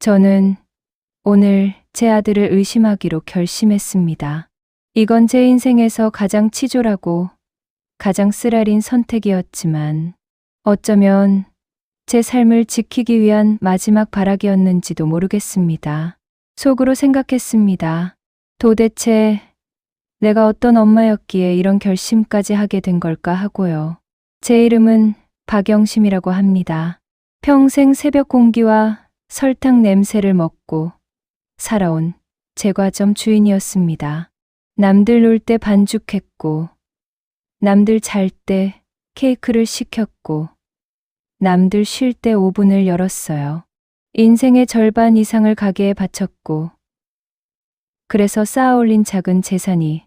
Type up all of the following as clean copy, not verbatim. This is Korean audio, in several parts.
저는 오늘 제 아들을 의심하기로 결심했습니다. 이건 제 인생에서 가장 치졸하고 가장 쓰라린 선택이었지만 어쩌면 제 삶을 지키기 위한 마지막 발악이었는지도 모르겠습니다. 속으로 생각했습니다. 도대체 내가 어떤 엄마였기에 이런 결심까지 하게 된 걸까 하고요. 제 이름은 박영심이라고 합니다. 평생 새벽 공기와 설탕 냄새를 먹고 살아온 제과점 주인이었습니다. 남들 놀 때 반죽했고, 남들 잘 때 케이크를 시켰고, 남들 쉴 때 오븐을 열었어요. 인생의 절반 이상을 가게에 바쳤고, 그래서 쌓아올린 작은 재산이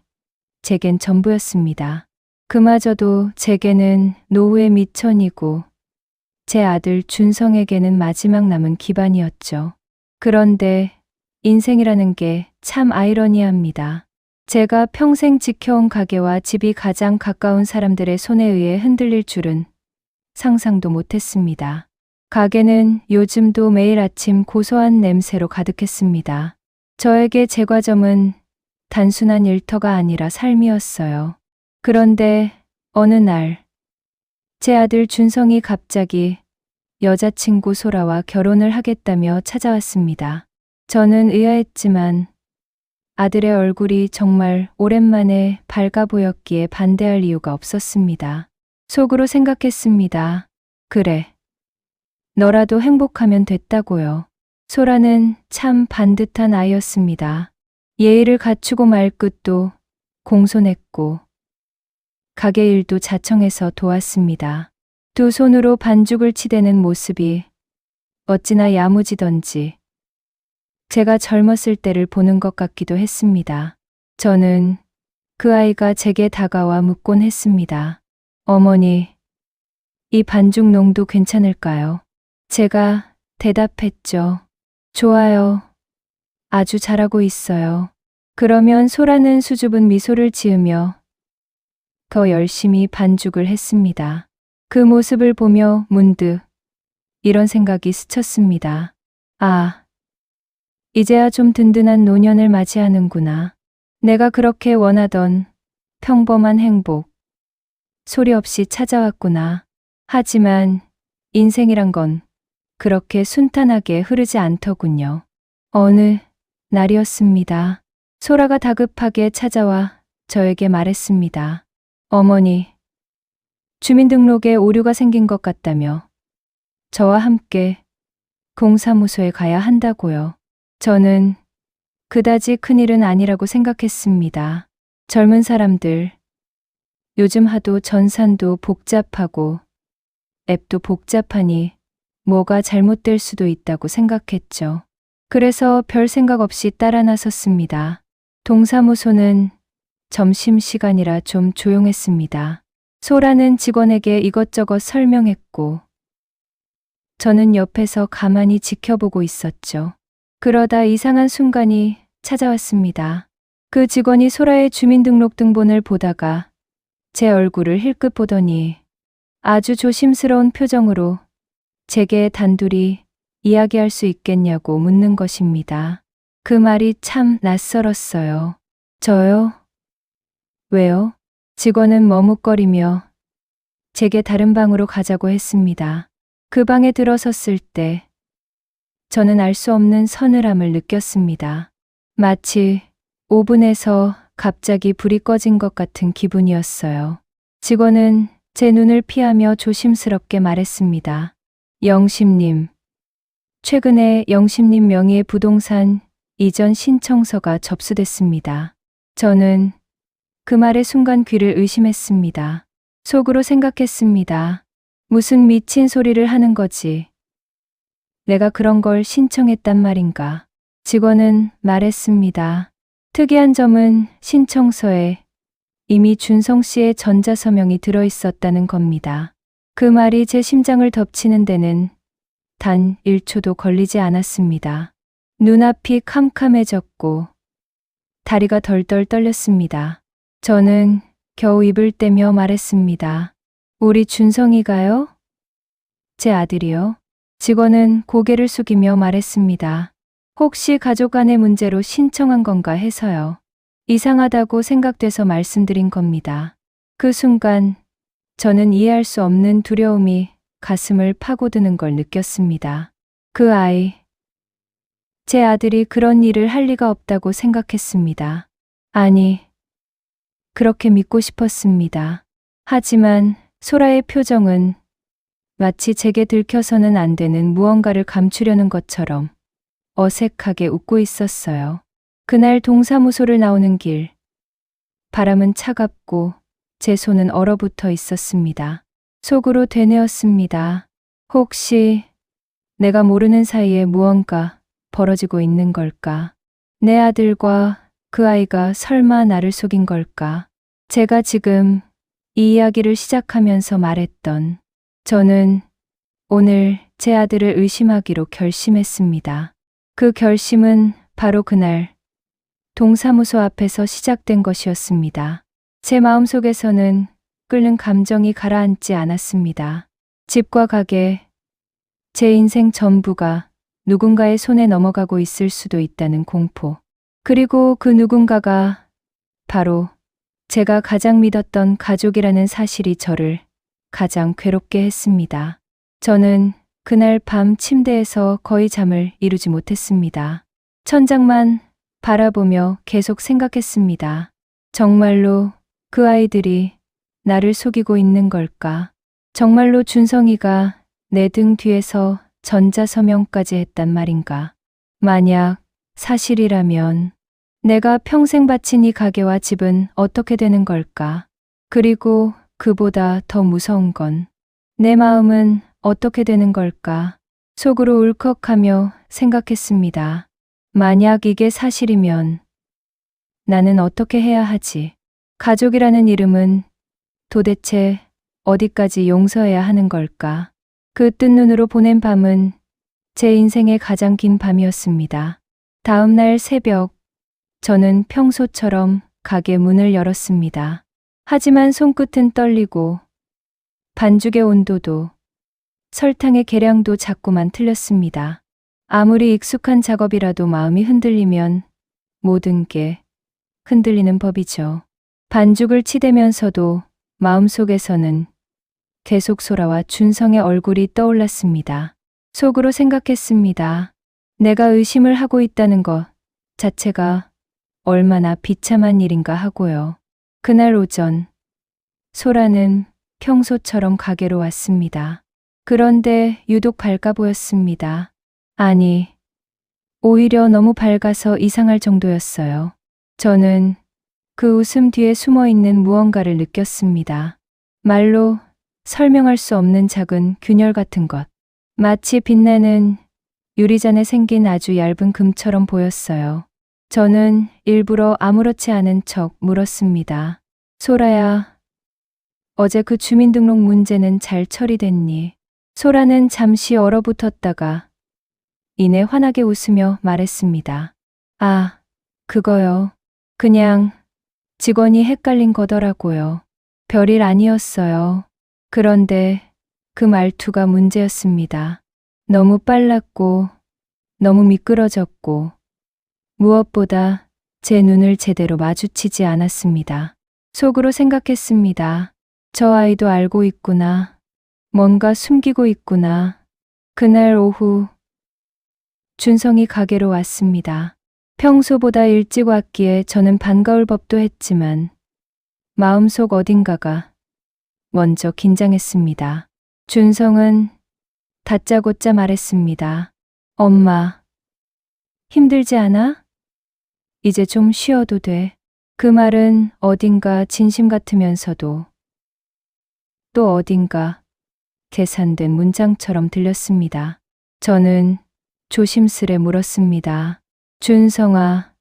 제겐 전부였습니다. 그마저도 제게는 노후의 미천이고 제 아들 준성에게는 마지막 남은 기반이었죠. 그런데 인생이라는 게 참 아이러니합니다. 제가 평생 지켜온 가게와 집이 가장 가까운 사람들의 손에 의해 흔들릴 줄은 상상도 못했습니다. 가게는 요즘도 매일 아침 고소한 냄새로 가득했습니다. 저에게 제과점은 단순한 일터가 아니라 삶이었어요. 그런데 어느 날, 제 아들 준성이 갑자기 여자친구 소라와 결혼을 하겠다며 찾아왔습니다. 저는 의아했지만 아들의 얼굴이 정말 오랜만에 밝아 보였기에 반대할 이유가 없었습니다. 속으로 생각했습니다. 그래, 너라도 행복하면 됐다고요. 소라는 참 반듯한 아이였습니다. 예의를 갖추고 말끝도 공손했고 가게 일도 자청해서 도왔습니다. 두 손으로 반죽을 치대는 모습이 어찌나 야무지던지 제가 젊었을 때를 보는 것 같기도 했습니다. 저는 그 아이가 제게 다가와 묻곤 했습니다. 어머니, 이 반죽 농도 괜찮을까요? 제가 대답했죠. 좋아요. 아주 잘하고 있어요. 그러면 소라는 수줍은 미소를 지으며 더 열심히 반죽을 했습니다. 그 모습을 보며 문득 이런 생각이 스쳤습니다. 아, 이제야 좀 든든한 노년을 맞이하는구나. 내가 그렇게 원하던 평범한 행복, 소리 없이 찾아왔구나. 하지만 인생이란 건 그렇게 순탄하게 흐르지 않더군요. 어느 날이었습니다. 소라가 다급하게 찾아와 저에게 말했습니다. 어머니, 주민등록에 오류가 생긴 것 같다며 저와 함께 동사무소에 가야 한다고요. 저는 그다지 큰일은 아니라고 생각했습니다. 젊은 사람들, 요즘 하도 전산도 복잡하고 앱도 복잡하니 뭐가 잘못될 수도 있다고 생각했죠. 그래서 별 생각 없이 따라 나섰습니다. 동사무소는 점심시간이라 좀 조용했습니다. 소라는 직원에게 이것저것 설명했고 저는 옆에서 가만히 지켜보고 있었죠. 그러다 이상한 순간이 찾아왔습니다. 그 직원이 소라의 주민등록등본을 보다가 제 얼굴을 힐끗 보더니 아주 조심스러운 표정으로 제게 단둘이 이야기할 수 있겠냐고 묻는 것입니다. 그 말이 참 낯설었어요. 저요? 왜요? 직원은 머뭇거리며 제게 다른 방으로 가자고 했습니다. 그 방에 들어섰을 때 저는 알 수 없는 서늘함을 느꼈습니다. 마치 오븐에서 갑자기 불이 꺼진 것 같은 기분이었어요. 직원은 제 눈을 피하며 조심스럽게 말했습니다. 영심님, 최근에 영심님 명의의 부동산 이전 신청서가 접수됐습니다. 저는 그 말에 순간 귀를 의심했습니다. 속으로 생각했습니다. 무슨 미친 소리를 하는 거지. 내가 그런 걸 신청했단 말인가. 직원은 말했습니다. 특이한 점은 신청서에 이미 준성 씨의 전자서명이 들어있었다는 겁니다. 그 말이 제 심장을 덮치는 데는 단 1초도 걸리지 않았습니다. 눈앞이 캄캄해졌고 다리가 덜덜 떨렸습니다. 저는 겨우 입을 떼며 말했습니다. 우리 준성이가요? 제 아들이요? 직원은 고개를 숙이며 말했습니다. 혹시 가족 간의 문제로 신청한 건가 해서요. 이상하다고 생각돼서 말씀드린 겁니다. 그 순간 저는 이해할 수 없는 두려움이 가슴을 파고드는 걸 느꼈습니다. 그 아이, 제 아들이 그런 일을 할 리가 없다고 생각했습니다. 아니, 그렇게 믿고 싶었습니다. 하지만 소라의 표정은 마치 제게 들켜서는 안 되는 무언가를 감추려는 것처럼 어색하게 웃고 있었어요. 그날 동사무소를 나오는 길, 바람은 차갑고 제 손은 얼어붙어 있었습니다. 속으로 되뇌었습니다. 혹시 내가 모르는 사이에 무언가 벌어지고 있는 걸까? 내 아들과 그 아이가 설마 나를 속인 걸까? 제가 지금 이 이야기를 시작하면서 말했던 저는 오늘 제 아들을 의심하기로 결심했습니다. 그 결심은 바로 그날 동사무소 앞에서 시작된 것이었습니다. 제 마음속에서는 끓는 감정이 가라앉지 않았습니다. 집과 가게, 제 인생 전부가 누군가의 손에 넘어가고 있을 수도 있다는 공포. 그리고 그 누군가가 바로 제가 가장 믿었던 가족이라는 사실이 저를 가장 괴롭게 했습니다. 저는 그날 밤 침대에서 거의 잠을 이루지 못했습니다. 천장만 바라보며 계속 생각했습니다. 정말로 그 아이들이 나를 속이고 있는 걸까? 정말로 준성이가 내 등 뒤에서 전자서명까지 했단 말인가? 만약 사실이라면 내가 평생 바친 이 가게와 집은 어떻게 되는 걸까? 그리고 그보다 더 무서운 건 내 마음은 어떻게 되는 걸까? 속으로 울컥하며 생각했습니다. 만약 이게 사실이면 나는 어떻게 해야 하지? 가족이라는 이름은 도대체 어디까지 용서해야 하는 걸까? 그 뜬 눈으로 보낸 밤은 제 인생의 가장 긴 밤이었습니다. 다음 날 새벽, 저는 평소처럼 가게 문을 열었습니다. 하지만 손끝은 떨리고 반죽의 온도도 설탕의 계량도 자꾸만 틀렸습니다. 아무리 익숙한 작업이라도 마음이 흔들리면 모든 게 흔들리는 법이죠. 반죽을 치대면서도 마음속에서는 계속 소라와 준성의 얼굴이 떠올랐습니다. 속으로 생각했습니다. 내가 의심을 하고 있다는 것 자체가 얼마나 비참한 일인가 하고요. 그날 오전, 소라는 평소처럼 가게로 왔습니다. 그런데 유독 밝아 보였습니다. 아니, 오히려 너무 밝아서 이상할 정도였어요. 저는 그 웃음 뒤에 숨어 있는 무언가를 느꼈습니다. 말로 설명할 수 없는 작은 균열 같은 것. 마치 빛나는 유리잔에 생긴 아주 얇은 금처럼 보였어요. 저는 일부러 아무렇지 않은 척 물었습니다. 소라야, 어제 그 주민등록 문제는 잘 처리됐니? 소라는 잠시 얼어붙었다가 이내 환하게 웃으며 말했습니다. 아, 그거요. 그냥 직원이 헷갈린 거더라고요. 별일 아니었어요. 그런데 그 말투가 문제였습니다. 너무 빨랐고 너무 미끄러졌고 무엇보다 제 눈을 제대로 마주치지 않았습니다. 속으로 생각했습니다. 저 아이도 알고 있구나. 뭔가 숨기고 있구나. 그날 오후 준성이 가게로 왔습니다. 평소보다 일찍 왔기에 저는 반가울 법도 했지만 마음속 어딘가가 먼저 긴장했습니다. 준성은 다짜고짜 말했습니다. 엄마, 힘들지 않아? 이제 좀 쉬어도 돼. 그 말은 어딘가 진심 같으면서도 또 어딘가 계산된 문장처럼 들렸습니다. 저는 조심스레 물었습니다. 준성아,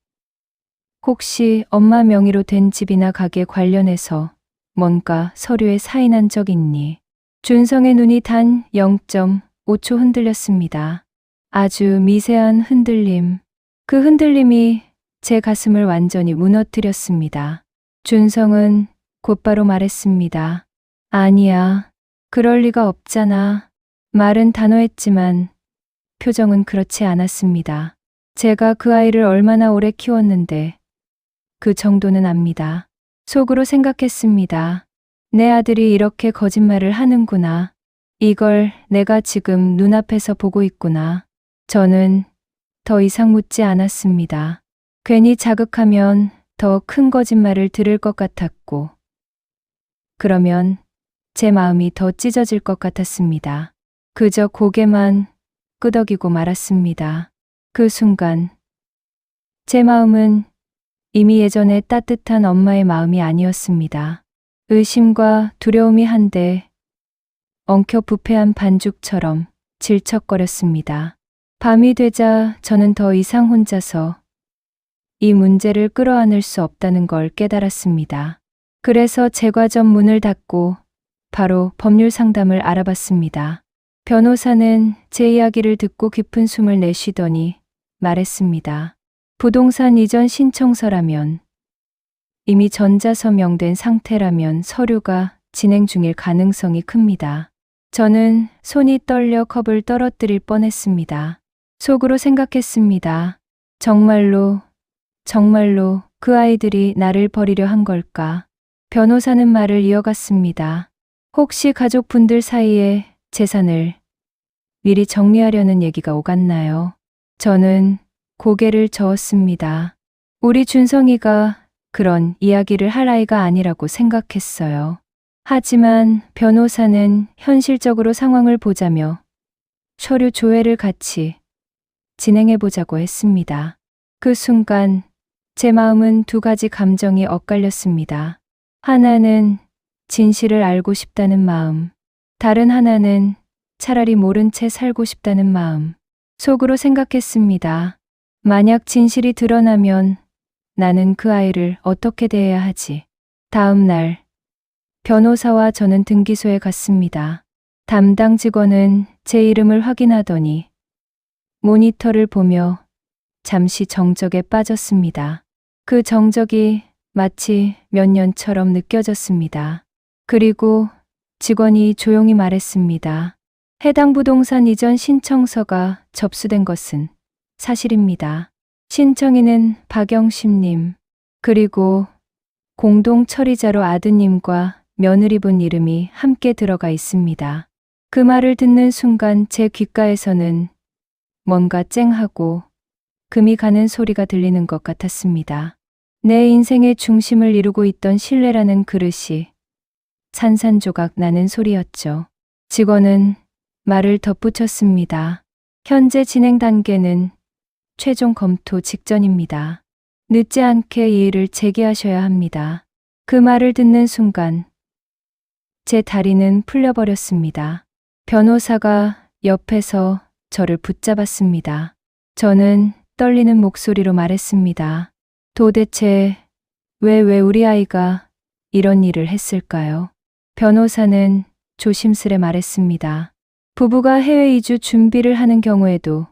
혹시 엄마 명의로 된 집이나 가게 관련해서 뭔가 서류에 사인한 적 있니? 준성의 눈이 단 0.5초 흔들렸습니다. 아주 미세한 흔들림. 그 흔들림이 제 가슴을 완전히 무너뜨렸습니다. 준성은 곧바로 말했습니다. 아니야, 그럴 리가 없잖아. 말은 단호했지만 표정은 그렇지 않았습니다. 제가 그 아이를 얼마나 오래 키웠는데 그 정도는 압니다. 속으로 생각했습니다. 내 아들이 이렇게 거짓말을 하는구나. 이걸 내가 지금 눈앞에서 보고 있구나. 저는 더 이상 묻지 않았습니다. 괜히 자극하면 더 큰 거짓말을 들을 것 같았고, 그러면 제 마음이 더 찢어질 것 같았습니다. 그저 고개만 끄덕이고 말았습니다. 그 순간 제 마음은 이미 예전의 따뜻한 엄마의 마음이 아니었습니다. 의심과 두려움이 한데 엉켜 부패한 반죽처럼 질척거렸습니다. 밤이 되자 저는 더 이상 혼자서 이 문제를 끌어안을 수 없다는 걸 깨달았습니다. 그래서 제과점 문을 닫고 바로 법률 상담을 알아봤습니다. 변호사는 제 이야기를 듣고 깊은 숨을 내쉬더니 말했습니다. 부동산 이전 신청서라면, 이미 전자서명된 상태라면 서류가 진행 중일 가능성이 큽니다. 저는 손이 떨려 컵을 떨어뜨릴 뻔했습니다. 속으로 생각했습니다. 정말로 그 아이들이 나를 버리려 한 걸까? 변호사는 말을 이어갔습니다. 혹시 가족분들 사이에 재산을 미리 정리하려는 얘기가 오갔나요? 저는 고개를 저었습니다. 우리 준성이가 그런 이야기를 할 아이가 아니라고 생각했어요. 하지만 변호사는 현실적으로 상황을 보자며 서류 조회를 같이 진행해보자고 했습니다. 그 순간 제 마음은 두 가지 감정이 엇갈렸습니다. 하나는 진실을 알고 싶다는 마음, 다른 하나는 차라리 모른 채 살고 싶다는 마음. 속으로 생각했습니다. 만약 진실이 드러나면 나는 그 아이를 어떻게 대해야 하지? 다음 날 변호사와 저는 등기소에 갔습니다. 담당 직원은 제 이름을 확인하더니 모니터를 보며 잠시 정적에 빠졌습니다. 그 정적이 마치 몇 년처럼 느껴졌습니다. 그리고 직원이 조용히 말했습니다. 해당 부동산 이전 신청서가 접수된 것은 사실입니다. 신청인은 박영심님, 그리고 공동 처리자로 아드님과 며느리분 이름이 함께 들어가 있습니다. 그 말을 듣는 순간 제 귓가에서는 뭔가 쨍하고 금이 가는 소리가 들리는 것 같았습니다. 내 인생의 중심을 이루고 있던 신뢰라는 그릇이 산산조각 나는 소리였죠. 직원은 말을 덧붙였습니다. 현재 진행 단계는 최종 검토 직전입니다. 늦지 않게 이의를 제기하셔야 합니다. 그 말을 듣는 순간 제 다리는 풀려버렸습니다. 변호사가 옆에서 저를 붙잡았습니다. 저는 떨리는 목소리로 말했습니다. 도대체 왜 우리 아이가 이런 일을 했을까요? 변호사는 조심스레 말했습니다. 부부가 해외 이주 준비를 하는 경우에도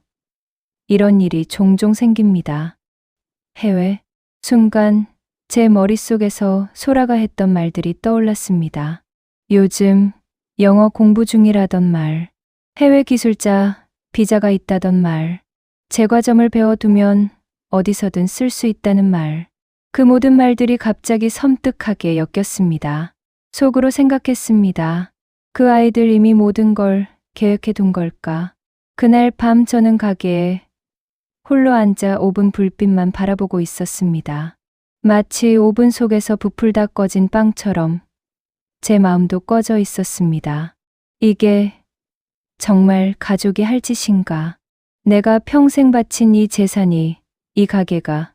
이런 일이 종종 생깁니다. 해외? 순간 제 머릿속에서 소라가 했던 말들이 떠올랐습니다. 요즘 영어 공부 중이라던 말, 해외 기술자 비자가 있다던 말, 제과점을 배워두면 어디서든 쓸 수 있다는 말. 그 모든 말들이 갑자기 섬뜩하게 엮였습니다. 속으로 생각했습니다. 그 아이들 이미 모든 걸 계획해 둔 걸까? 그날 밤 저는 가게에 홀로 앉아 오븐 불빛만 바라보고 있었습니다. 마치 오븐 속에서 부풀다 꺼진 빵처럼 제 마음도 꺼져 있었습니다. 이게 정말 가족이 할 짓인가? 내가 평생 바친 이 재산이, 이 가게가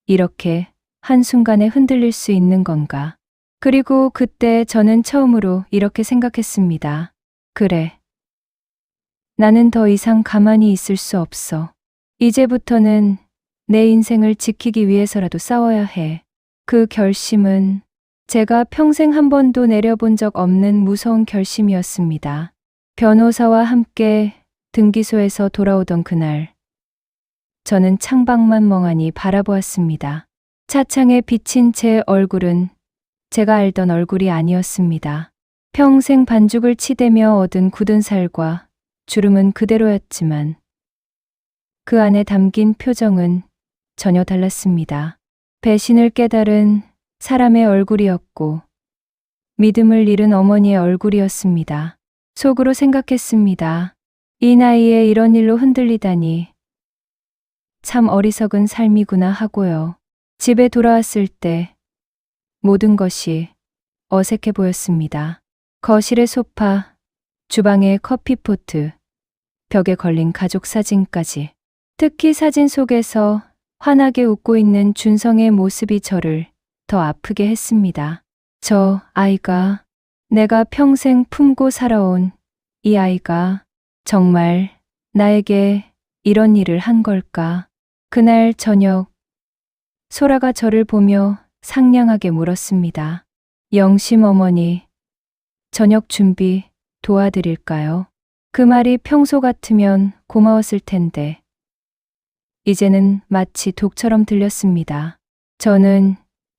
이렇게 한순간에 흔들릴 수 있는 건가? 그리고 그때 저는 처음으로 이렇게 생각했습니다. 그래. 나는 더 이상 가만히 있을 수 없어. 이제부터는 내 인생을 지키기 위해서라도 싸워야 해. 그 결심은 제가 평생 한 번도 내려본 적 없는 무서운 결심이었습니다. 변호사와 함께 등기소에서 돌아오던 그날, 저는 창밖만 멍하니 바라보았습니다. 차창에 비친 제 얼굴은 제가 알던 얼굴이 아니었습니다. 평생 반죽을 치대며 얻은 굳은 살과 주름은 그대로였지만 그 안에 담긴 표정은 전혀 달랐습니다. 배신을 깨달은 사람의 얼굴이었고 믿음을 잃은 어머니의 얼굴이었습니다. 속으로 생각했습니다. 이 나이에 이런 일로 흔들리다니 참 어리석은 삶이구나 하고요. 집에 돌아왔을 때 모든 것이 어색해 보였습니다. 거실의 소파, 주방의 커피포트, 벽에 걸린 가족 사진까지. 특히 사진 속에서 환하게 웃고 있는 준성의 모습이 저를 더 아프게 했습니다. 저 아이가, 내가 평생 품고 살아온 이 아이가 정말 나에게 이런 일을 한 걸까? 그날 저녁, 소라가 저를 보며 상냥하게 물었습니다. 영심 어머니, 저녁 준비 도와드릴까요? 그 말이 평소 같으면 고마웠을 텐데 이제는 마치 독처럼 들렸습니다. 저는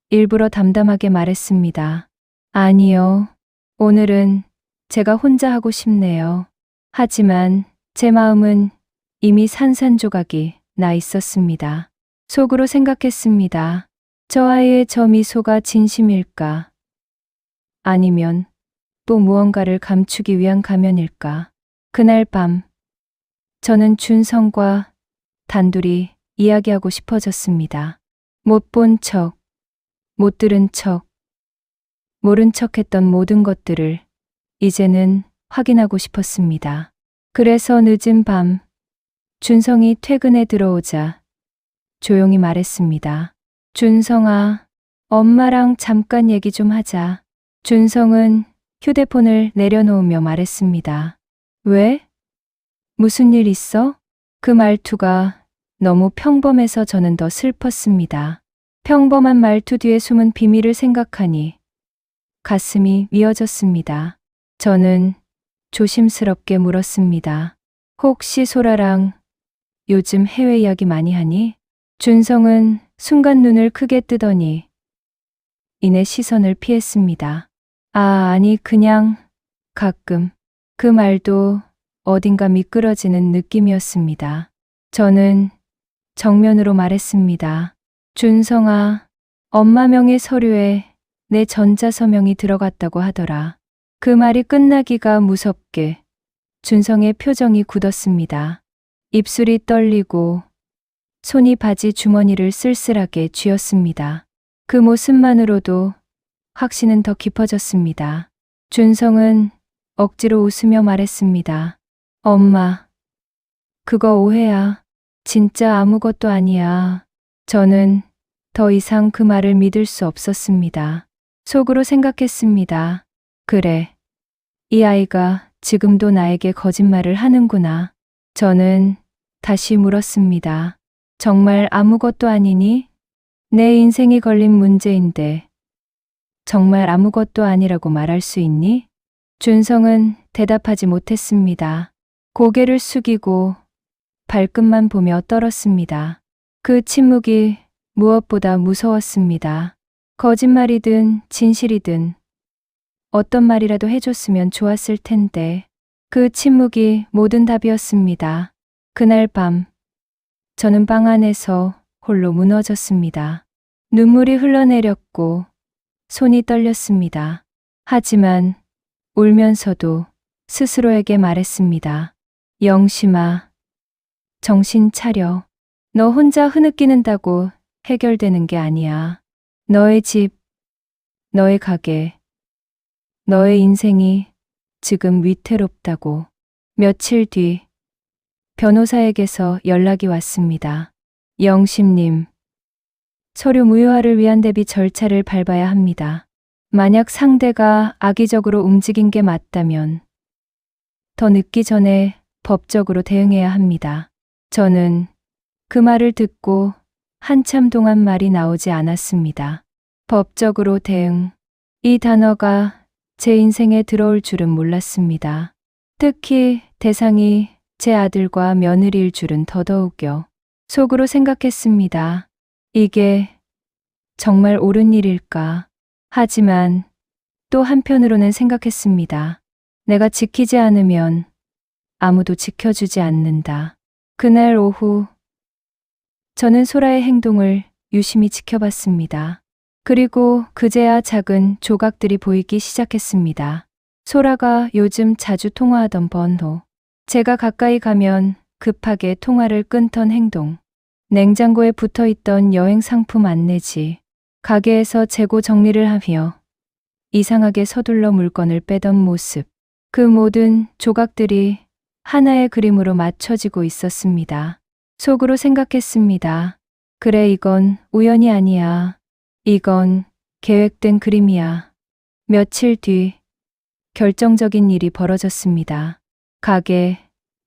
일부러 담담하게 말했습니다. 아니요, 오늘은 제가 혼자 하고 싶네요. 하지만 제 마음은 이미 산산조각이 나 있었습니다. 속으로 생각했습니다. 저 아이의 저 미소가 진심일까? 아니면 또 무언가를 감추기 위한 가면일까? 그날 밤, 저는 준성과 단둘이 이야기하고 싶어졌습니다. 못 본 척, 못 들은 척, 모른 척 했던 모든 것들을 이제는 확인하고 싶었습니다. 그래서 늦은 밤, 준성이 퇴근해 들어오자 조용히 말했습니다. 준성아, 엄마랑 잠깐 얘기 좀 하자. 준성은 휴대폰을 내려놓으며 말했습니다. 왜? 무슨 일 있어? 그 말투가 너무 평범해서 저는 더 슬펐습니다. 평범한 말투 뒤에 숨은 비밀을 생각하니 가슴이 미어졌습니다. 저는 조심스럽게 물었습니다. 혹시 소라랑 요즘 해외 이야기 많이 하니? 준성은 순간 눈을 크게 뜨더니 이내 시선을 피했습니다. 아니 그냥 가끔. 그 말도 어딘가 미끄러지는 느낌이었습니다. 저는 정면으로 말했습니다. 준성아, 엄마 명의 서류에 내 전자서명이 들어갔다고 하더라. 그 말이 끝나기가 무섭게 준성의 표정이 굳었습니다. 입술이 떨리고 손이 바지 주머니를 쓸쓸하게 쥐었습니다. 그 모습만으로도 확신은 더 깊어졌습니다. 준성은 억지로 웃으며 말했습니다. 엄마, 그거 오해야. 진짜 아무것도 아니야. 저는 더 이상 그 말을 믿을 수 없었습니다. 속으로 생각했습니다. 그래, 이 아이가 지금도 나에게 거짓말을 하는구나. 저는 다시 물었습니다. 정말 아무것도 아니니? 내 인생이 걸린 문제인데 정말 아무것도 아니라고 말할 수 있니? 준성은 대답하지 못했습니다. 고개를 숙이고 발끝만 보며 떨었습니다. 그 침묵이 무엇보다 무서웠습니다. 거짓말이든 진실이든 어떤 말이라도 해줬으면 좋았을 텐데 그 침묵이 모든 답이었습니다. 그날 밤 저는 방 안에서 홀로 무너졌습니다. 눈물이 흘러내렸고 손이 떨렸습니다. 하지만 울면서도 스스로에게 말했습니다. 영심아, 정신 차려. 너 혼자 흐느끼는다고 해결되는 게 아니야. 너의 집, 너의 가게, 너의 인생이 지금 위태롭다고. 며칠 뒤 변호사에게서 연락이 왔습니다. 영심님, 서류 무효화를 위한 대비 절차를 밟아야 합니다. 만약 상대가 악의적으로 움직인 게 맞다면 더 늦기 전에 법적으로 대응해야 합니다. 저는 그 말을 듣고 한참 동안 말이 나오지 않았습니다. 법적으로 대응. 이 단어가 제 인생에 들어올 줄은 몰랐습니다. 특히 대상이 제 아들과 며느리일 줄은 더더욱요. 속으로 생각했습니다. 이게 정말 옳은 일일까? 하지만 또 한편으로는 생각했습니다. 내가 지키지 않으면 아무도 지켜주지 않는다. 그날 오후 저는 소라의 행동을 유심히 지켜봤습니다. 그리고 그제야 작은 조각들이 보이기 시작했습니다. 소라가 요즘 자주 통화하던 번호, 제가 가까이 가면 급하게 통화를 끊던 행동, 냉장고에 붙어있던 여행 상품 안내지, 가게에서 재고 정리를 하며 이상하게 서둘러 물건을 빼던 모습, 그 모든 조각들이 하나의 그림으로 맞춰지고 있었습니다. 속으로 생각했습니다. 그래, 이건 우연이 아니야. 이건 계획된 그림이야. 며칠 뒤 결정적인 일이 벌어졌습니다. 가게,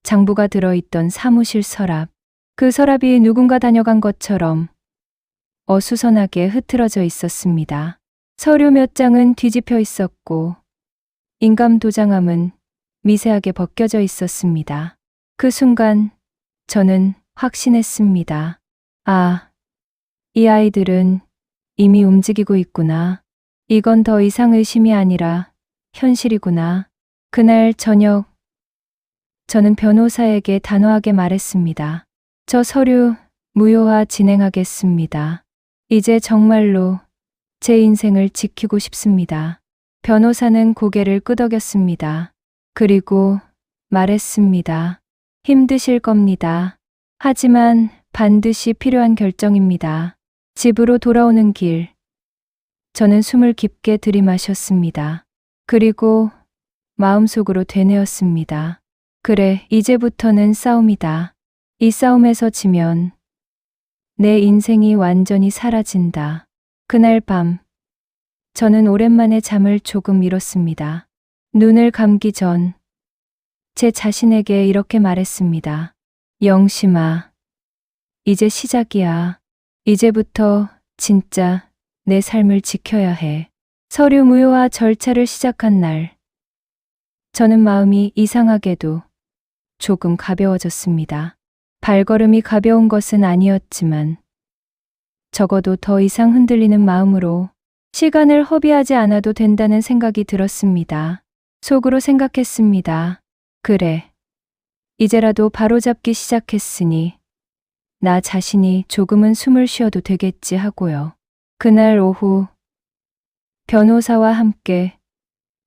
장부가 들어있던 사무실 서랍, 그 서랍이 누군가 다녀간 것처럼 어수선하게 흐트러져 있었습니다. 서류 몇 장은 뒤집혀 있었고 인감 도장함은 미세하게 벗겨져 있었습니다. 그 순간 저는 확신했습니다. 아, 이 아이들은 이미 움직이고 있구나. 이건 더 이상 의심이 아니라 현실이구나. 그날 저녁 저는 변호사에게 단호하게 말했습니다. 저 서류 무효화 진행하겠습니다. 이제 정말로 제 인생을 지키고 싶습니다. 변호사는 고개를 끄덕였습니다. 그리고 말했습니다. 힘드실 겁니다. 하지만 반드시 필요한 결정입니다. 집으로 돌아오는 길, 저는 숨을 깊게 들이마셨습니다. 그리고 마음속으로 되뇌었습니다. 그래, 이제부터는 싸움이다. 이 싸움에서 지면 내 인생이 완전히 사라진다. 그날 밤, 저는 오랜만에 잠을 조금 이뤘습니다. 눈을 감기 전 제 자신에게 이렇게 말했습니다. 영심아, 이제 시작이야. 이제부터 진짜 내 삶을 지켜야 해. 서류 무효화 절차를 시작한 날, 저는 마음이 이상하게도 조금 가벼워졌습니다. 발걸음이 가벼운 것은 아니었지만 적어도 더 이상 흔들리는 마음으로 시간을 허비하지 않아도 된다는 생각이 들었습니다. 속으로 생각했습니다. 그래, 이제라도 바로잡기 시작했으니 나 자신이 조금은 숨을 쉬어도 되겠지 하고요. 그날 오후 변호사와 함께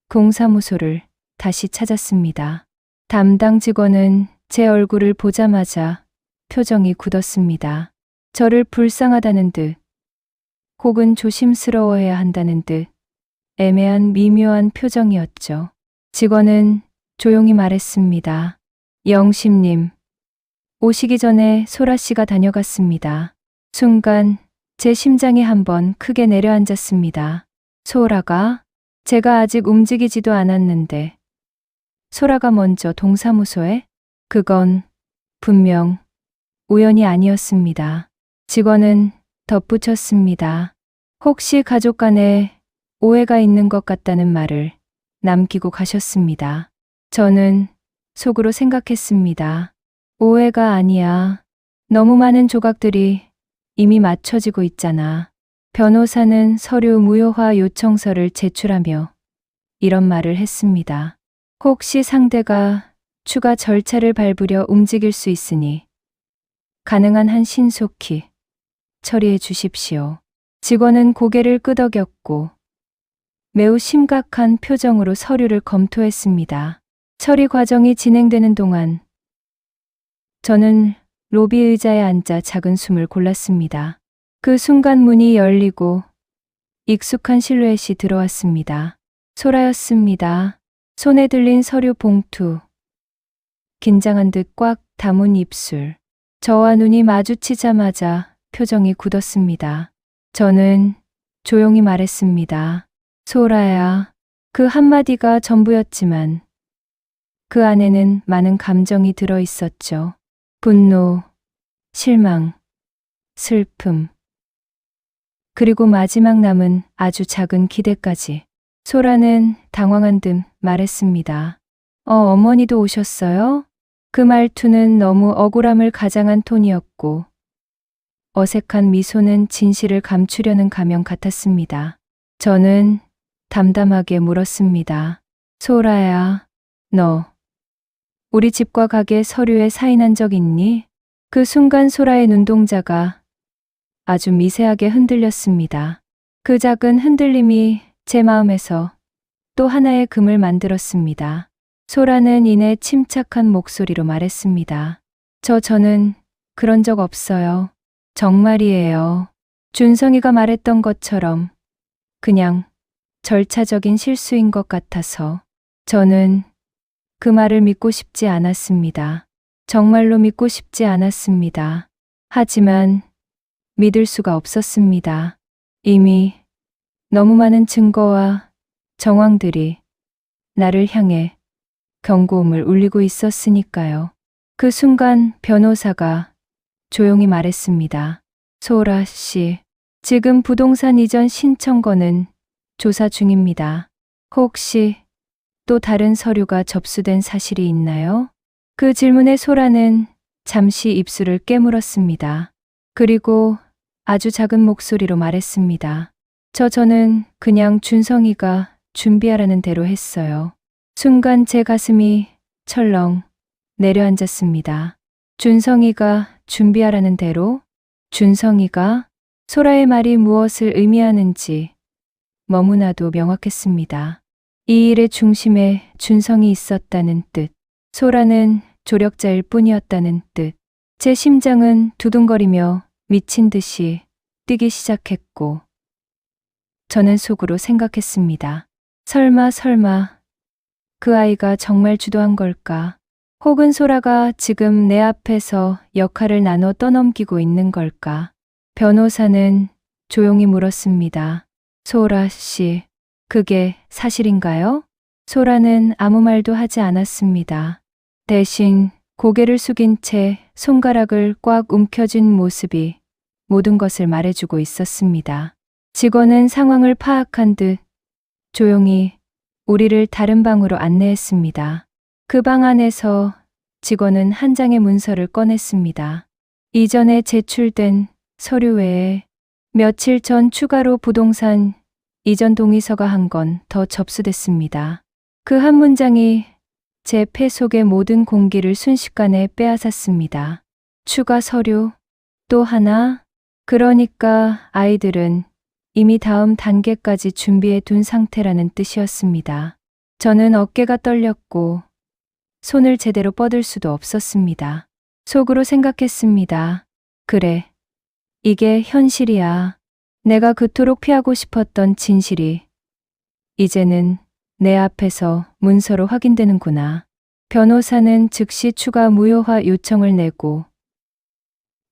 공사무소를 다시 찾았습니다. 담당 직원은 제 얼굴을 보자마자 표정이 굳었습니다. 저를 불쌍하다는 듯 혹은 조심스러워해야 한다는 듯 애매한 미묘한 표정이었죠. 직원은 조용히 말했습니다. 영심님, 오시기 전에 소라 씨가 다녀갔습니다. 순간 제 심장이 한번 크게 내려앉았습니다. 소라가? 제가 아직 움직이지도 않았는데 소라가 먼저 동사무소에? 그건 분명 우연이 아니었습니다. 직원은 덧붙였습니다. 혹시 가족 간에 오해가 있는 것 같다는 말을 남기고 가셨습니다. 저는 속으로 생각했습니다. 오해가 아니야. 너무 많은 조각들이 이미 맞춰지고 있잖아. 변호사는 서류 무효화 요청서를 제출하며 이런 말을 했습니다. 혹시 상대가 추가 절차를 밟으려 움직일 수 있으니 가능한 한 신속히 처리해 주십시오. 직원은 고개를 끄덕였고 매우 심각한 표정으로 서류를 검토했습니다. 처리 과정이 진행되는 동안 저는 로비 의자에 앉아 작은 숨을 골랐습니다. 그 순간 문이 열리고 익숙한 실루엣이 들어왔습니다. 소라였습니다. 손에 들린 서류 봉투, 긴장한 듯 꽉 다문 입술. 저와 눈이 마주치자마자 표정이 굳었습니다. 저는 조용히 말했습니다. 소라야. 그 한마디가 전부였지만 그 안에는 많은 감정이 들어 있었죠. 분노, 실망, 슬픔, 그리고 마지막 남은 아주 작은 기대까지. 소라는 당황한 듯 말했습니다. 어머니도 오셨어요? 그 말투는 너무 억울함을 가장한 톤이었고 어색한 미소는 진실을 감추려는 가면 같았습니다. 저는 담담하게 물었습니다. 소라야, 너 우리 집과 가게 서류에 사인한 적 있니? 그 순간 소라의 눈동자가 아주 미세하게 흔들렸습니다. 그 작은 흔들림이 제 마음에서 또 하나의 금을 만들었습니다. 소라는 이내 침착한 목소리로 말했습니다. 저는 그런 적 없어요. 정말이에요. 준성이가 말했던 것처럼 그냥 절차적인 실수인 것 같아서 저는 그 말을 믿고 싶지 않았습니다. 정말로 믿고 싶지 않았습니다. 하지만 믿을 수가 없었습니다. 이미 너무 많은 증거와 정황들이 나를 향해 경고음을 울리고 있었으니까요. 그 순간 변호사가 조용히 말했습니다. 소라 씨, 지금 부동산 이전 신청건은 조사 중입니다. 혹시 또 다른 서류가 접수된 사실이 있나요? 그 질문에 소라는 잠시 입술을 깨물었습니다. 그리고 아주 작은 목소리로 말했습니다. 저는 그냥 준성이가 준비하라는 대로 했어요. 순간 제 가슴이 철렁 내려앉았습니다. 준성이가 준비하라는 대로? 준성이가? 소라의 말이 무엇을 의미하는지 너무나도 명확했습니다. 이 일의 중심에 준성이 있었다는 뜻. 소라는 조력자일 뿐이었다는 뜻. 제 심장은 두둥거리며 미친 듯이 뛰기 시작했고, 저는 속으로 생각했습니다. 설마 그 아이가 정말 주도한 걸까? 혹은 소라가 지금 내 앞에서 역할을 나눠 떠넘기고 있는 걸까? 변호사는 조용히 물었습니다. 소라 씨, 그게 사실인가요? 소라는 아무 말도 하지 않았습니다. 대신 고개를 숙인 채 손가락을 꽉 움켜쥔 모습이 모든 것을 말해주고 있었습니다. 직원은 상황을 파악한 듯 조용히 우리를 다른 방으로 안내했습니다. 그 방 안에서 직원은 한 장의 문서를 꺼냈습니다. 이전에 제출된 서류 외에 며칠 전 추가로 부동산 이전 동의서가 한 건 더 접수됐습니다. 그 한 문장이 제 폐 속의 모든 공기를 순식간에 빼앗았습니다. 추가 서류? 또 하나? 그러니까 아이들은 이미 다음 단계까지 준비해 둔 상태라는 뜻이었습니다. 저는 어깨가 떨렸고 손을 제대로 뻗을 수도 없었습니다. 속으로 생각했습니다. 그래, 이게 현실이야. 내가 그토록 피하고 싶었던 진실이 이제는 내 앞에서 문서로 확인되는구나. 변호사는 즉시 추가 무효화 요청을 내고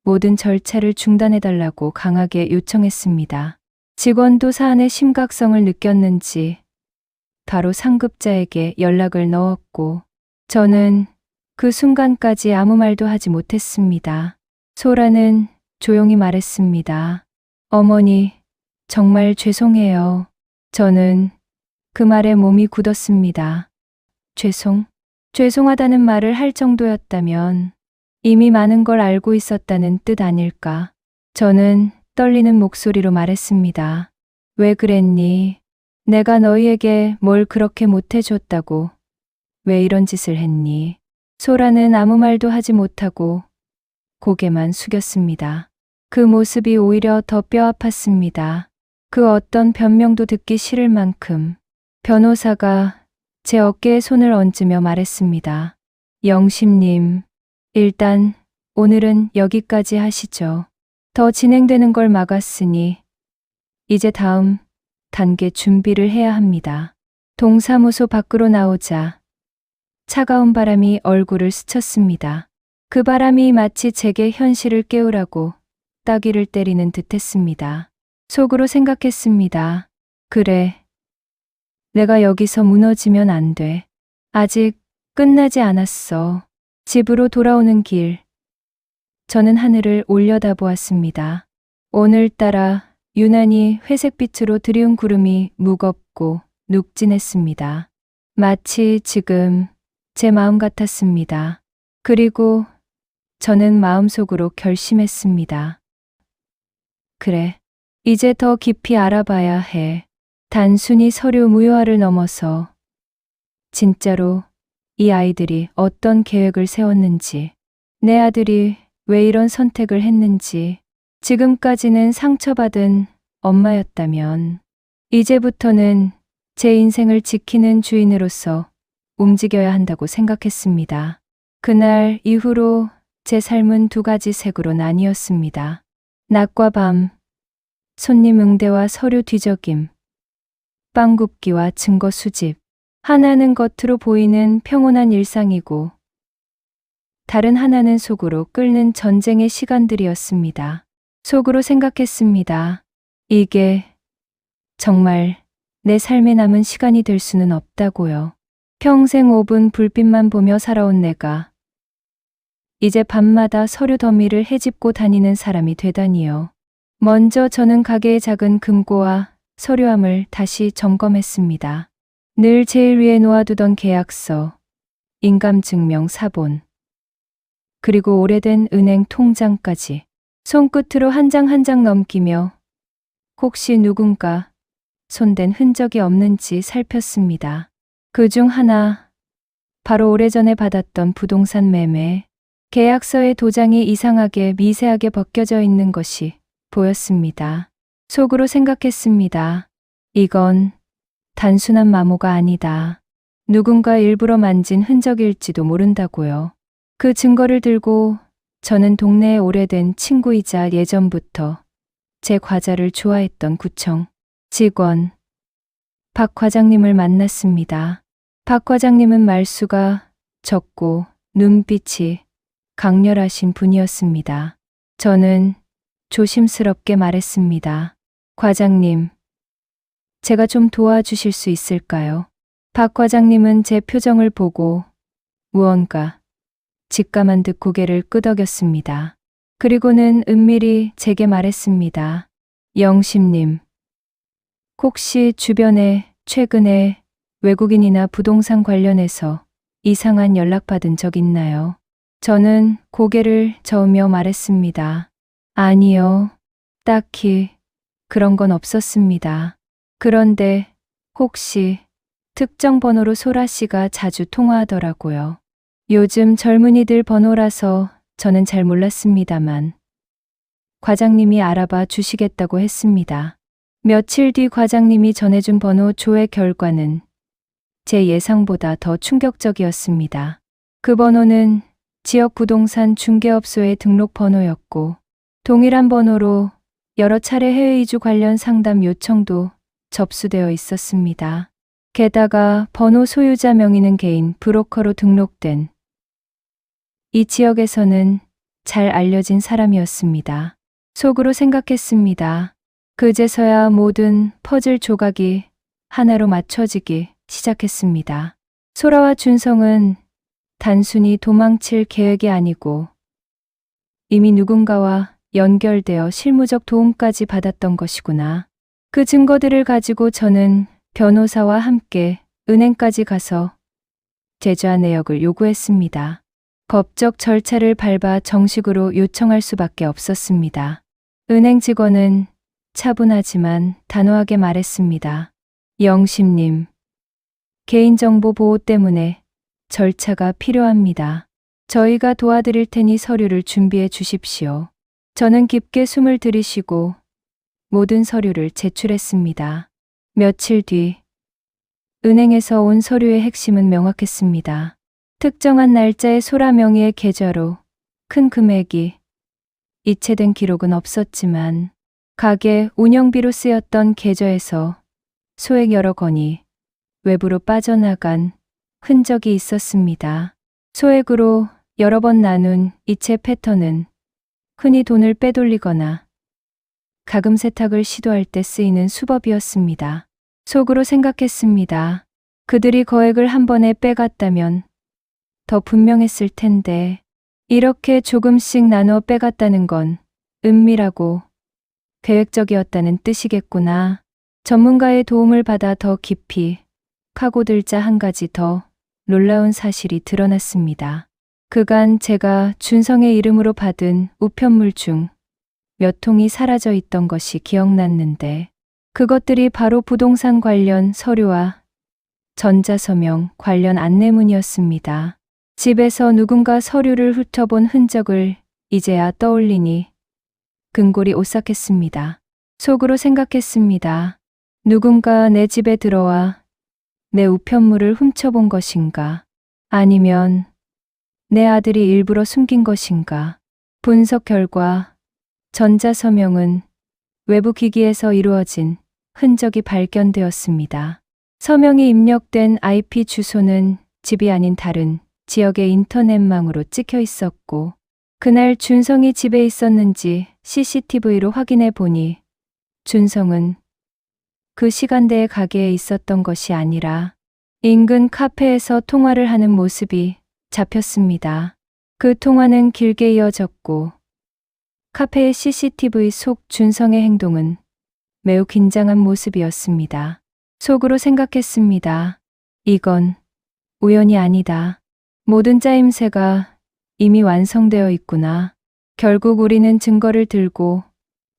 모든 절차를 중단해달라고 강하게 요청했습니다. 직원도 사안의 심각성을 느꼈는지 바로 상급자에게 연락을 넣었고, 저는 그 순간까지 아무 말도 하지 못했습니다. 소라는 조용히 말했습니다. 어머니, 정말 죄송해요. 저는 그 말에 몸이 굳었습니다. 죄송하다는 말을 할 정도였다면 이미 많은 걸 알고 있었다는 뜻 아닐까. 저는 떨리는 목소리로 말했습니다. 왜 그랬니? 내가 너희에게 뭘 그렇게 못해줬다고. 왜 이런 짓을 했니? 소라는 아무 말도 하지 못하고 고개만 숙였습니다. 그 모습이 오히려 더 뼈아팠습니다. 그 어떤 변명도 듣기 싫을 만큼. 변호사가 제 어깨에 손을 얹으며 말했습니다. 영심님, 일단 오늘은 여기까지 하시죠. 더 진행되는 걸 막았으니 이제 다음 단계 준비를 해야 합니다. 동사무소 밖으로 나오자 차가운 바람이 얼굴을 스쳤습니다. 그 바람이 마치 제게 현실을 깨우라고 따귀를 때리는 듯했습니다. 속으로 생각했습니다. 그래, 내가 여기서 무너지면 안 돼. 아직 끝나지 않았어. 집으로 돌아오는 길, 저는 하늘을 올려다보았습니다. 오늘따라 유난히 회색빛으로 드리운 구름이 무겁고 눅진했습니다. 마치 지금 제 마음 같았습니다. 그리고 저는 마음속으로 결심했습니다. 그래, 이제 더 깊이 알아봐야 해. 단순히 서류 무효화를 넘어서 진짜로 이 아이들이 어떤 계획을 세웠는지, 내 아들이 왜 이런 선택을 했는지, 지금까지는 상처받은 엄마였다면 이제부터는 제 인생을 지키는 주인으로서 움직여야 한다고 생각했습니다. 그날 이후로 제 삶은 두 가지 색으로 나뉘었습니다. 낮과 밤, 손님 응대와 서류 뒤적임, 빵 굽기와 증거 수집. 하나는 겉으로 보이는 평온한 일상이고 다른 하나는 속으로 끓는 전쟁의 시간들이었습니다. 속으로 생각했습니다. 이게 정말 내 삶에 남은 시간이 될 수는 없다고요. 평생 5분 불빛만 보며 살아온 내가 이제 밤마다 서류 더미를 헤집고 다니는 사람이 되다니요. 먼저 저는 가게의 작은 금고와 서류함을 다시 점검했습니다. 늘 제일 위에 놓아두던 계약서, 인감증명 사본, 그리고 오래된 은행 통장까지 손끝으로 한 장 한 장 넘기며 혹시 누군가 손댄 흔적이 없는지 살폈습니다. 그중 하나, 바로 오래전에 받았던 부동산 매매, 계약서의 도장이 이상하게 미세하게 벗겨져 있는 것이 보였습니다. 속으로 생각했습니다. 이건 단순한 마모가 아니다. 누군가 일부러 만진 흔적일지도 모른다고요. 그 증거를 들고 저는 동네의 오래된 친구이자 예전부터 제 과자를 좋아했던 구청 직원 박 과장님을 만났습니다. 박 과장님은 말수가 적고 눈빛이 강렬하신 분이었습니다. 저는 조심스럽게 말했습니다. 과장님, 제가 좀 도와주실 수 있을까요? 박 과장님은 제 표정을 보고 무언가 직감한 듯 고개를 끄덕였습니다. 그리고는 은밀히 제게 말했습니다. 영심님, 혹시 주변에 최근에 외국인이나 부동산 관련해서 이상한 연락 받은 적 있나요? 저는 고개를 저으며 말했습니다. 아니요, 딱히 그런 건 없었습니다. 그런데 혹시 특정 번호로 소라 씨가 자주 통화하더라고요. 요즘 젊은이들 번호라서 저는 잘 몰랐습니다만 과장님이 알아봐 주시겠다고 했습니다. 며칠 뒤 과장님이 전해준 번호 조회 결과는 제 예상보다 더 충격적이었습니다. 그 번호는 지역 부동산 중개업소의 등록 번호였고 동일한 번호로 여러 차례 해외 이주 관련 상담 요청도 접수되어 있었습니다. 게다가 번호 소유자 명의는 개인 브로커로 등록된 이 지역에서는 잘 알려진 사람이었습니다. 속으로 생각했습니다. 그제서야 모든 퍼즐 조각이 하나로 맞춰지기 시작했습니다. 소라와 준성은 단순히 도망칠 계획이 아니고 이미 누군가와 연결되어 실무적 도움까지 받았던 것이구나. 그 증거들을 가지고 저는 변호사와 함께 은행까지 가서 계좌 내역을 요구했습니다. 법적 절차를 밟아 정식으로 요청할 수밖에 없었습니다. 은행 직원은 차분하지만 단호하게 말했습니다. 영심님, 개인정보 보호 때문에 절차가 필요합니다. 저희가 도와드릴 테니 서류를 준비해 주십시오. 저는 깊게 숨을 들이쉬고 모든 서류를 제출했습니다. 며칠 뒤 은행에서 온 서류의 핵심은 명확했습니다. 특정한 날짜의 소라 명의의 계좌로 큰 금액이 이체된 기록은 없었지만 가게 운영비로 쓰였던 계좌에서 소액 여러 건이 외부로 빠져나간 흔적이 있었습니다. 소액으로 여러 번 나눈 이체 패턴은 흔히 돈을 빼돌리거나 가금 세탁을 시도할 때 쓰이는 수법이었습니다. 속으로 생각했습니다. 그들이 거액을 한 번에 빼갔다면 더 분명했을 텐데 이렇게 조금씩 나눠 빼갔다는 건 은밀하고 계획적이었다는 뜻이겠구나. 전문가의 도움을 받아 더 깊이 파고들자 한 가지 더 놀라운 사실이 드러났습니다. 그간 제가 준성의 이름으로 받은 우편물 중 몇 통이 사라져 있던 것이 기억났는데 그것들이 바로 부동산 관련 서류와 전자서명 관련 안내문이었습니다. 집에서 누군가 서류를 훑어본 흔적을 이제야 떠올리니 근골이 오싹했습니다. 속으로 생각했습니다. 누군가 내 집에 들어와 내 우편물을 훔쳐본 것인가? 아니면 내 아들이 일부러 숨긴 것인가? 분석 결과 전자서명은 외부 기기에서 이루어진 흔적이 발견되었습니다. 서명이 입력된 IP 주소는 집이 아닌 다른 지역의 인터넷망으로 찍혀 있었고, 그날 준성이 집에 있었는지 CCTV로 확인해 보니 준성은 그 시간대에 가게에 있었던 것이 아니라 인근 카페에서 통화를 하는 모습이 잡혔습니다. 그 통화는 길게 이어졌고 카페의 CCTV 속 준성의 행동은 매우 긴장한 모습이었습니다. 속으로 생각했습니다. 이건 우연이 아니다. 모든 짜임새가 이미 완성되어 있구나. 결국 우리는 증거를 들고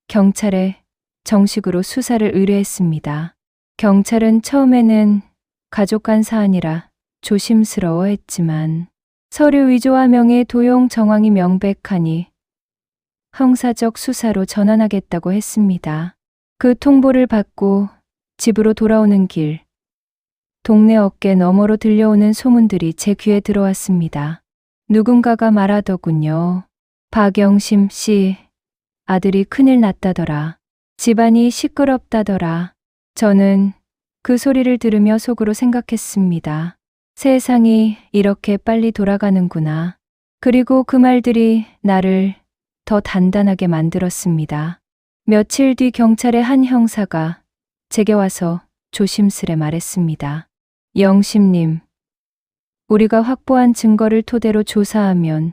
경찰에 정식으로 수사를 의뢰했습니다. 경찰은 처음에는 가족 간 사안이라 조심스러워했지만 서류 위조와 명예 도용 정황이 명백하니 형사적 수사로 전환하겠다고 했습니다. 그 통보를 받고 집으로 돌아오는 길, 동네 어깨 너머로 들려오는 소문들이 제 귀에 들어왔습니다. 누군가가 말하더군요. 박영심 씨, 아들이 큰일 났다더라. 집안이 시끄럽다더라. 저는 그 소리를 들으며 속으로 생각했습니다. 세상이 이렇게 빨리 돌아가는구나. 그리고 그 말들이 나를 더 단단하게 만들었습니다. 며칠 뒤 경찰의 한 형사가 제게 와서 조심스레 말했습니다. 영심님, 우리가 확보한 증거를 토대로 조사하면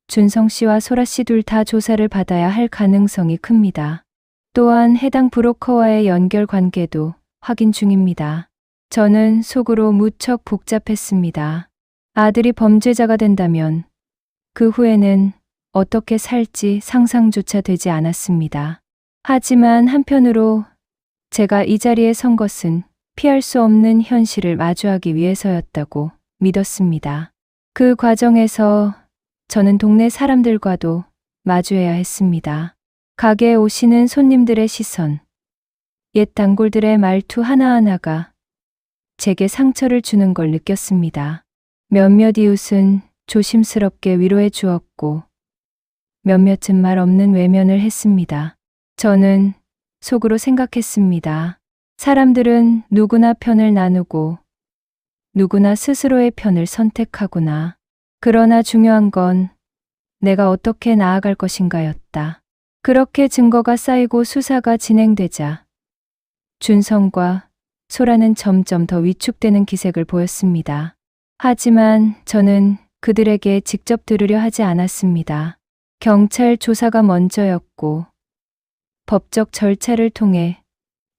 준성 씨와 소라 씨 둘 다 조사를 받아야 할 가능성이 큽니다. 또한 해당 브로커와의 연결 관계도 확인 중입니다. 저는 속으로 무척 복잡했습니다. 아들이 범죄자가 된다면 그 후에는 어떻게 살지 상상조차 되지 않았습니다. 하지만 한편으로 제가 이 자리에 선 것은 피할 수 없는 현실을 마주하기 위해서였다고 믿었습니다. 그 과정에서 저는 동네 사람들과도 마주해야 했습니다. 가게에 오시는 손님들의 시선, 옛 단골들의 말투 하나하나가 제게 상처를 주는 걸 느꼈습니다. 몇몇 이웃은 조심스럽게 위로해 주었고 몇몇은 말 없는 외면을 했습니다. 저는 속으로 생각했습니다. 사람들은 누구나 편을 나누고 누구나 스스로의 편을 선택하구나. 그러나 중요한 건 내가 어떻게 나아갈 것인가였다. 그렇게 증거가 쌓이고 수사가 진행되자 준성과 소라는 점점 더 위축되는 기색을 보였습니다. 하지만 저는 그들에게 직접 들으려 하지 않았습니다. 경찰 조사가 먼저였고 법적 절차를 통해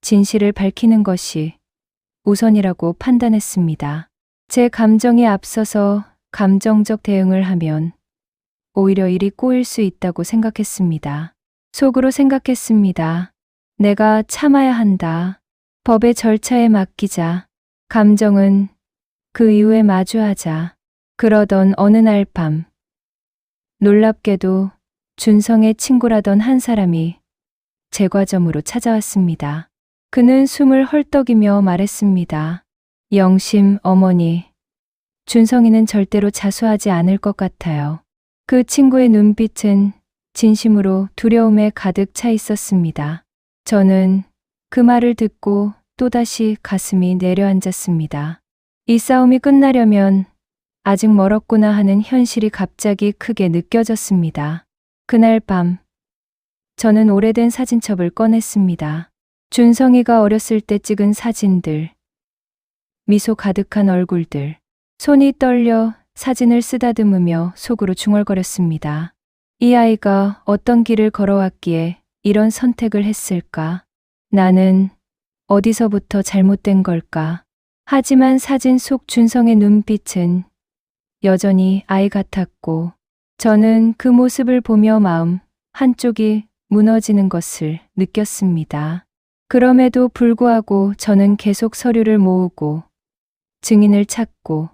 진실을 밝히는 것이 우선이라고 판단했습니다. 제 감정이 앞서서 감정적 대응을 하면 오히려 일이 꼬일 수 있다고 생각했습니다. 속으로 생각했습니다. 내가 참아야 한다. 법의 절차에 맡기자. 감정은 그 이후에 마주하자. 그러던 어느 날 밤, 놀랍게도 준성의 친구라던 한 사람이 제 과점으로 찾아왔습니다. 그는 숨을 헐떡이며 말했습니다. 영심 어머니, 준성이는 절대로 자수하지 않을 것 같아요. 그 친구의 눈빛은 진심으로 두려움에 가득 차 있었습니다. 저는 그 말을 듣고 또다시 가슴이 내려앉았습니다. 이 싸움이 끝나려면 아직 멀었구나 하는 현실이 갑자기 크게 느껴졌습니다. 그날 밤, 저는 오래된 사진첩을 꺼냈습니다. 준성이가 어렸을 때 찍은 사진들, 미소 가득한 얼굴들, 손이 떨려 사진을 쓰다듬으며 속으로 중얼거렸습니다. 이 아이가 어떤 길을 걸어왔기에 이런 선택을 했을까? 나는 어디서부터 잘못된 걸까? 하지만 사진 속 준성의 눈빛은 여전히 아이 같았고 저는 그 모습을 보며 마음 한쪽이 무너지는 것을 느꼈습니다. 그럼에도 불구하고 저는 계속 서류를 모으고 증인을 찾고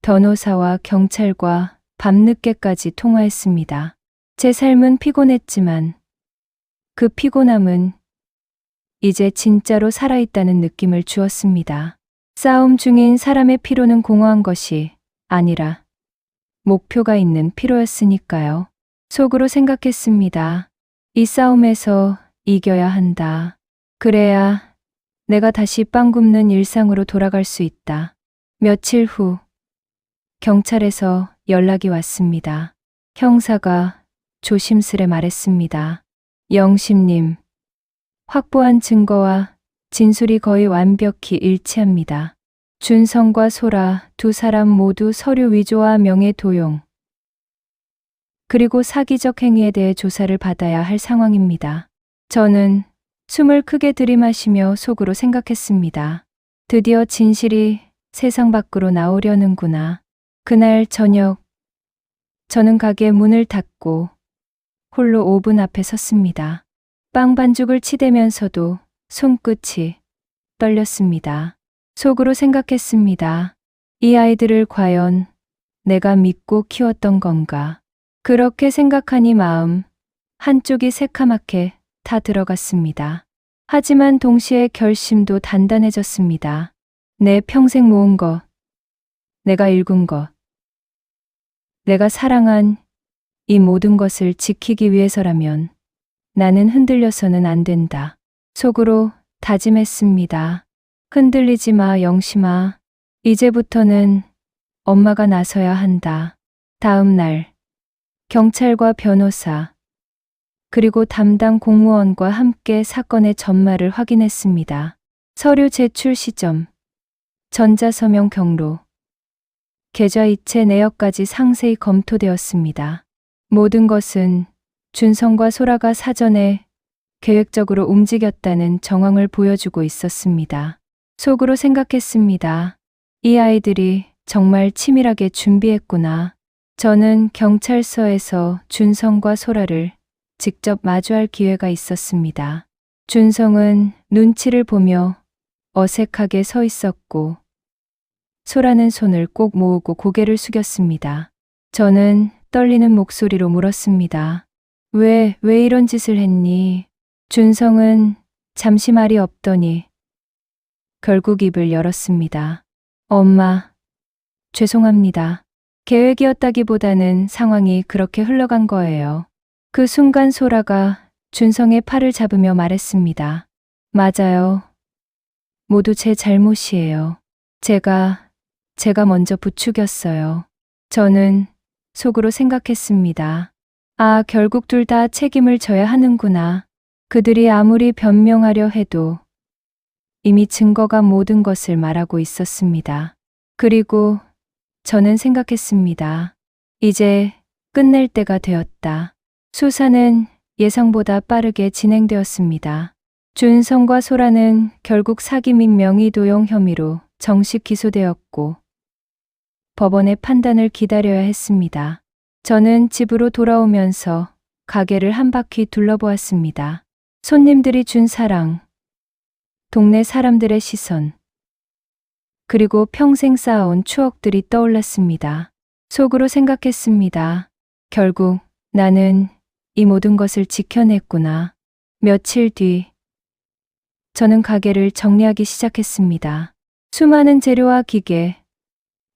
변호사와 경찰과 밤늦게까지 통화했습니다. 제 삶은 피곤했지만 그 피곤함은 이제 진짜로 살아있다는 느낌을 주었습니다. 싸움 중인 사람의 피로는 공허한 것이 아니라 목표가 있는 피로였으니까요. 속으로 생각했습니다. 이 싸움에서 이겨야 한다. 그래야 내가 다시 빵 굽는 일상으로 돌아갈 수 있다. 며칠 후 경찰에서 연락이 왔습니다. 형사가 조심스레 말했습니다. 영심님, 확보한 증거와 진술이 거의 완벽히 일치합니다. 준성과 소라 두 사람 모두 서류 위조와 명예 도용, 그리고 사기적 행위에 대해 조사를 받아야 할 상황입니다. 저는 숨을 크게 들이마시며 속으로 생각했습니다. 드디어 진실이 세상 밖으로 나오려는구나. 그날 저녁, 저는 가게 문을 닫고 홀로 오븐 앞에 섰습니다. 빵 반죽을 치대면서도 손끝이 떨렸습니다. 속으로 생각했습니다. 이 아이들을 과연 내가 믿고 키웠던 건가? 그렇게 생각하니 마음 한쪽이 새카맣게 다 들어갔습니다. 하지만 동시에 결심도 단단해졌습니다. 내 평생 모은 것, 내가 일군 것, 내가 사랑한 이 모든 것을 지키기 위해서라면 나는 흔들려서는 안 된다. 속으로 다짐했습니다. 흔들리지 마, 영심아. 이제부터는 엄마가 나서야 한다. 다음 날, 경찰과 변호사, 그리고 담당 공무원과 함께 사건의 전말을 확인했습니다. 서류 제출 시점, 전자서명 경로, 계좌이체 내역까지 상세히 검토되었습니다. 모든 것은 준성과 소라가 사전에 계획적으로 움직였다는 정황을 보여주고 있었습니다. 속으로 생각했습니다. 이 아이들이 정말 치밀하게 준비했구나. 저는 경찰서에서 준성과 소라를 직접 마주할 기회가 있었습니다. 준성은 눈치를 보며 어색하게 서 있었고, 소라는 손을 꼭 모으고 고개를 숙였습니다. 저는 떨리는 목소리로 물었습니다. 왜 이런 짓을 했니? 준성은 잠시 말이 없더니 결국 입을 열었습니다. 엄마, 죄송합니다. 계획이었다기보다는 상황이 그렇게 흘러간 거예요. 그 순간 소라가 준성의 팔을 잡으며 말했습니다. 맞아요. 모두 제 잘못이에요. 제가 먼저 부추겼어요. 저는 속으로 생각했습니다. 아, 결국 둘 다 책임을 져야 하는구나. 그들이 아무리 변명하려 해도 이미 증거가 모든 것을 말하고 있었습니다. 그리고 저는 생각했습니다. 이제 끝낼 때가 되었다. 수사는 예상보다 빠르게 진행되었습니다. 준성과 소라는 결국 사기 및 명의도용 혐의로 정식 기소되었고 법원의 판단을 기다려야 했습니다. 저는 집으로 돌아오면서 가게를 한 바퀴 둘러보았습니다. 손님들이 준 사랑, 동네 사람들의 시선, 그리고 평생 쌓아온 추억들이 떠올랐습니다. 속으로 생각했습니다. 결국 나는 이 모든 것을 지켜냈구나. 며칠 뒤, 저는 가게를 정리하기 시작했습니다. 수많은 재료와 기계,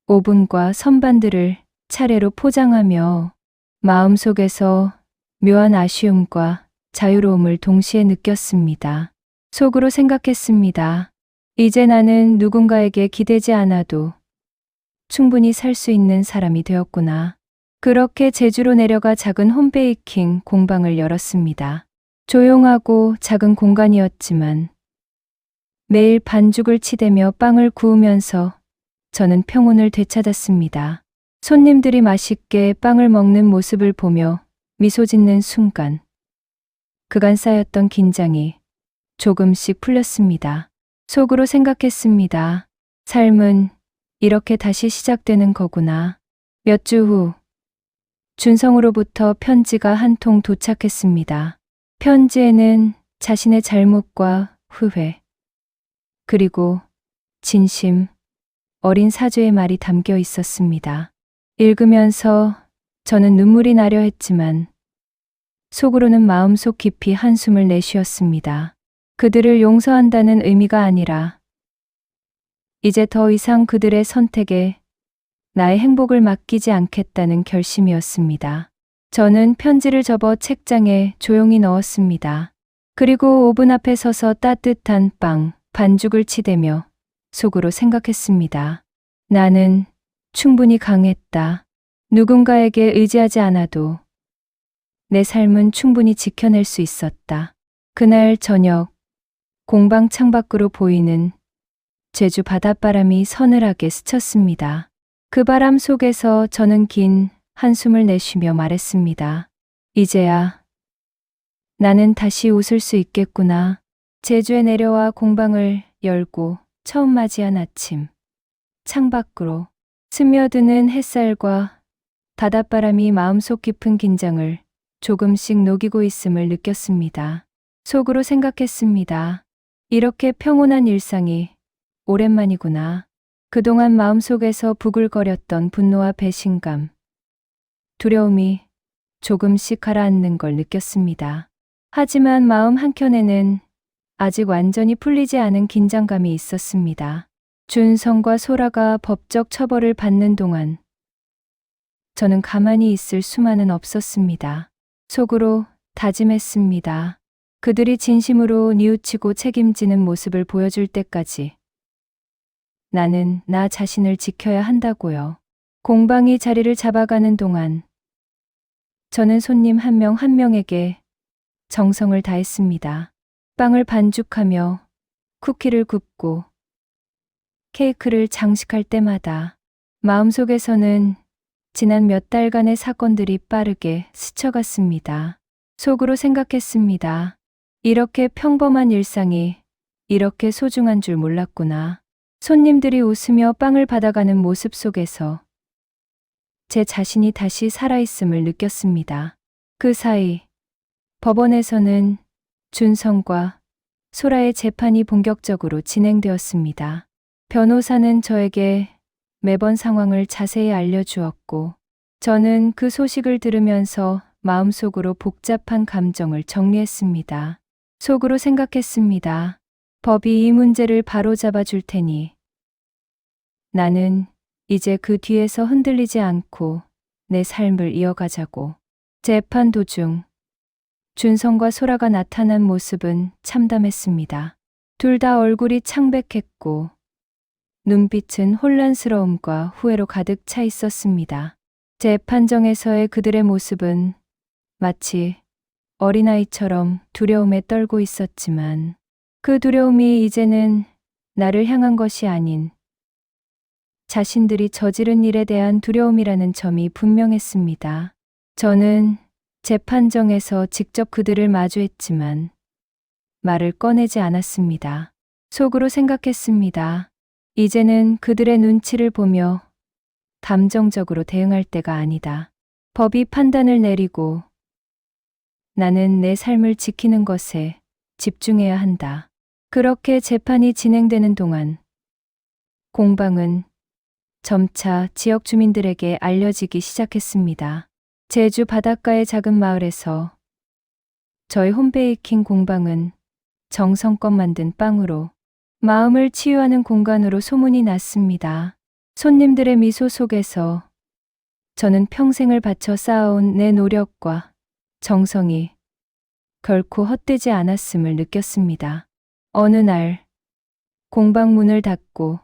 오븐과 선반들을 차례로 포장하며 마음속에서 묘한 아쉬움과 자유로움을 동시에 느꼈습니다. 속으로 생각했습니다. 이제 나는 누군가에게 기대지 않아도 충분히 살 수 있는 사람이 되었구나. 그렇게 제주로 내려가 작은 홈베이킹 공방을 열었습니다. 조용하고 작은 공간이었지만 매일 반죽을 치대며 빵을 구우면서 저는 평온을 되찾았습니다. 손님들이 맛있게 빵을 먹는 모습을 보며 미소 짓는 순간, 그간 쌓였던 긴장이 조금씩 풀렸습니다. 속으로 생각했습니다. 삶은 이렇게 다시 시작되는 거구나. 몇 주 후, 준성으로부터 편지가 한 통 도착했습니다. 편지에는 자신의 잘못과 후회, 그리고 진심, 어린 사죄의 말이 담겨 있었습니다. 읽으면서 저는 눈물이 나려 했지만 속으로는 마음속 깊이 한숨을 내쉬었습니다. 그들을 용서한다는 의미가 아니라 이제 더 이상 그들의 선택에 나의 행복을 맡기지 않겠다는 결심이었습니다. 저는 편지를 접어 책장에 조용히 넣었습니다. 그리고 오븐 앞에 서서 따뜻한 빵 반죽을 치대며 속으로 생각했습니다. 나는 충분히 강했다. 누군가에게 의지하지 않아도 내 삶은 충분히 지켜낼 수 있었다. 그날 저녁, 공방 창밖으로 보이는 제주 바닷바람이 서늘하게 스쳤습니다. 그 바람 속에서 저는 긴 한숨을 내쉬며 말했습니다. 이제야 나는 다시 웃을 수 있겠구나. 제주에 내려와 공방을 열고 처음 맞이한 아침. 창밖으로 스며드는 햇살과 바닷바람이 마음속 깊은 긴장을 조금씩 녹이고 있음을 느꼈습니다. 속으로 생각했습니다. 이렇게 평온한 일상이 오랜만이구나. 그동안 마음속에서 부글거렸던 분노와 배신감, 두려움이 조금씩 가라앉는 걸 느꼈습니다. 하지만 마음 한켠에는 아직 완전히 풀리지 않은 긴장감이 있었습니다. 준성과 소라가 법적 처벌을 받는 동안 저는 가만히 있을 수만은 없었습니다. 속으로 다짐했습니다. 그들이 진심으로 뉘우치고 책임지는 모습을 보여줄 때까지 나는 나 자신을 지켜야 한다고요. 공방이 자리를 잡아가는 동안 저는 손님 한 명 한 명에게 정성을 다했습니다. 빵을 반죽하며 쿠키를 굽고 케이크를 장식할 때마다 마음속에서는 지난 몇 달간의 사건들이 빠르게 스쳐갔습니다. 속으로 생각했습니다. 이렇게 평범한 일상이 이렇게 소중한 줄 몰랐구나. 손님들이 웃으며 빵을 받아가는 모습 속에서 제 자신이 다시 살아있음을 느꼈습니다. 그 사이 법원에서는 준성과 소라의 재판이 본격적으로 진행되었습니다. 변호사는 저에게 매번 상황을 자세히 알려주었고 저는 그 소식을 들으면서 마음속으로 복잡한 감정을 정리했습니다. 속으로 생각했습니다. 법이 이 문제를 바로잡아 줄 테니 나는 이제 그 뒤에서 흔들리지 않고 내 삶을 이어가자고. 재판 도중 준성과 소라가 나타난 모습은 참담했습니다. 둘 다 얼굴이 창백했고 눈빛은 혼란스러움과 후회로 가득 차 있었습니다. 재판정에서의 그들의 모습은 마치 어린아이처럼 두려움에 떨고 있었지만 그 두려움이 이제는 나를 향한 것이 아닌 자신들이 저지른 일에 대한 두려움이라는 점이 분명했습니다. 저는 재판정에서 직접 그들을 마주했지만 말을 꺼내지 않았습니다. 속으로 생각했습니다. 이제는 그들의 눈치를 보며 감정적으로 대응할 때가 아니다. 법이 판단을 내리고 나는 내 삶을 지키는 것에 집중해야 한다. 그렇게 재판이 진행되는 동안 공방은 점차 지역 주민들에게 알려지기 시작했습니다. 제주 바닷가의 작은 마을에서 저희 홈베이킹 공방은 정성껏 만든 빵으로 마음을 치유하는 공간으로 소문이 났습니다. 손님들의 미소 속에서 저는 평생을 바쳐 쌓아온 내 노력과 정성이 결코 헛되지 않았음을 느꼈습니다. 어느 날 공방 문을 닫고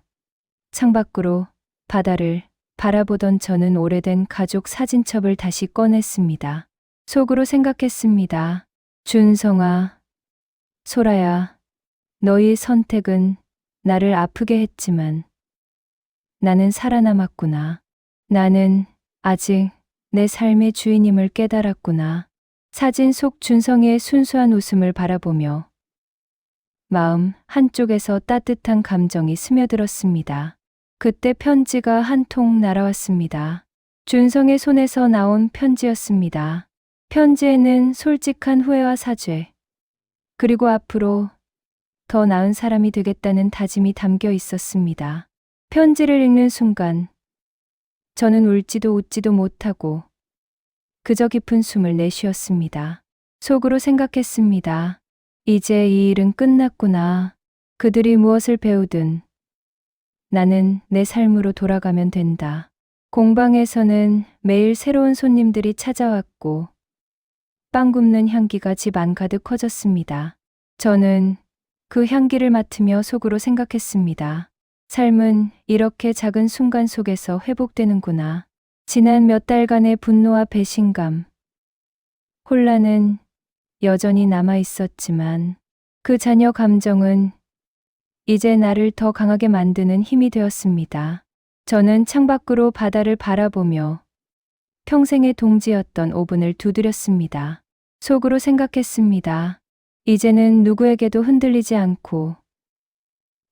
창밖으로 바다를 바라보던 저는 오래된 가족 사진첩을 다시 꺼냈습니다. 속으로 생각했습니다. 준성아, 소라야, 너희 선택은 나를 아프게 했지만 나는 살아남았구나. 나는 아직 내 삶의 주인임을 깨달았구나. 사진 속 준성의 순수한 웃음을 바라보며 마음 한쪽에서 따뜻한 감정이 스며들었습니다. 그때 편지가 한 통 날아왔습니다. 준성의 손에서 나온 편지였습니다. 편지에는 솔직한 후회와 사죄, 그리고 앞으로 더 나은 사람이 되겠다는 다짐이 담겨 있었습니다. 편지를 읽는 순간 저는 울지도 웃지도 못하고 그저 깊은 숨을 내쉬었습니다. 속으로 생각했습니다. 이제 이 일은 끝났구나. 그들이 무엇을 배우든 나는 내 삶으로 돌아가면 된다. 공방에서는 매일 새로운 손님들이 찾아왔고 빵 굽는 향기가 집 안 가득 퍼졌습니다. 저는 그 향기를 맡으며 속으로 생각했습니다. 삶은 이렇게 작은 순간 속에서 회복되는구나. 지난 몇 달간의 분노와 배신감, 혼란은 여전히 남아 있었지만 그 잔여 감정은 이제 나를 더 강하게 만드는 힘이 되었습니다. 저는 창밖으로 바다를 바라보며 평생의 동지였던 오븐을 두드렸습니다. 속으로 생각했습니다. 이제는 누구에게도 흔들리지 않고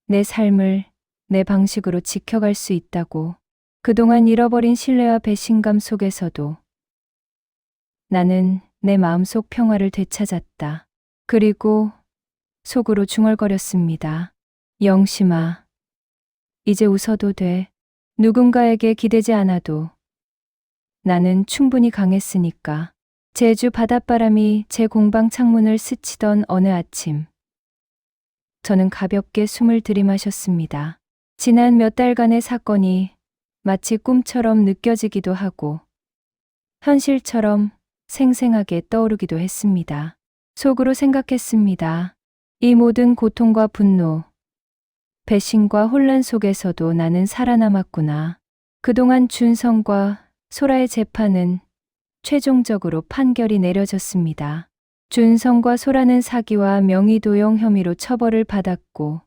내 삶을 내 방식으로 지켜갈 수 있다고. 그동안 잃어버린 신뢰와 배신감 속에서도 나는 내 마음속 평화를 되찾았다. 그리고 속으로 중얼거렸습니다. 영심아, 이제 웃어도 돼. 누군가에게 기대지 않아도 나는 충분히 강했으니까. 제주 바닷바람이 제 공방 창문을 스치던 어느 아침, 저는 가볍게 숨을 들이마셨습니다. 지난 몇 달간의 사건이 마치 꿈처럼 느껴지기도 하고 현실처럼 생생하게 떠오르기도 했습니다. 속으로 생각했습니다. 이 모든 고통과 분노, 배신과 혼란 속에서도 나는 살아남았구나. 그동안 준성과 소라의 재판은 최종적으로 판결이 내려졌습니다. 준성과 소라는 사기와 명의도용 혐의로 처벌을 받았고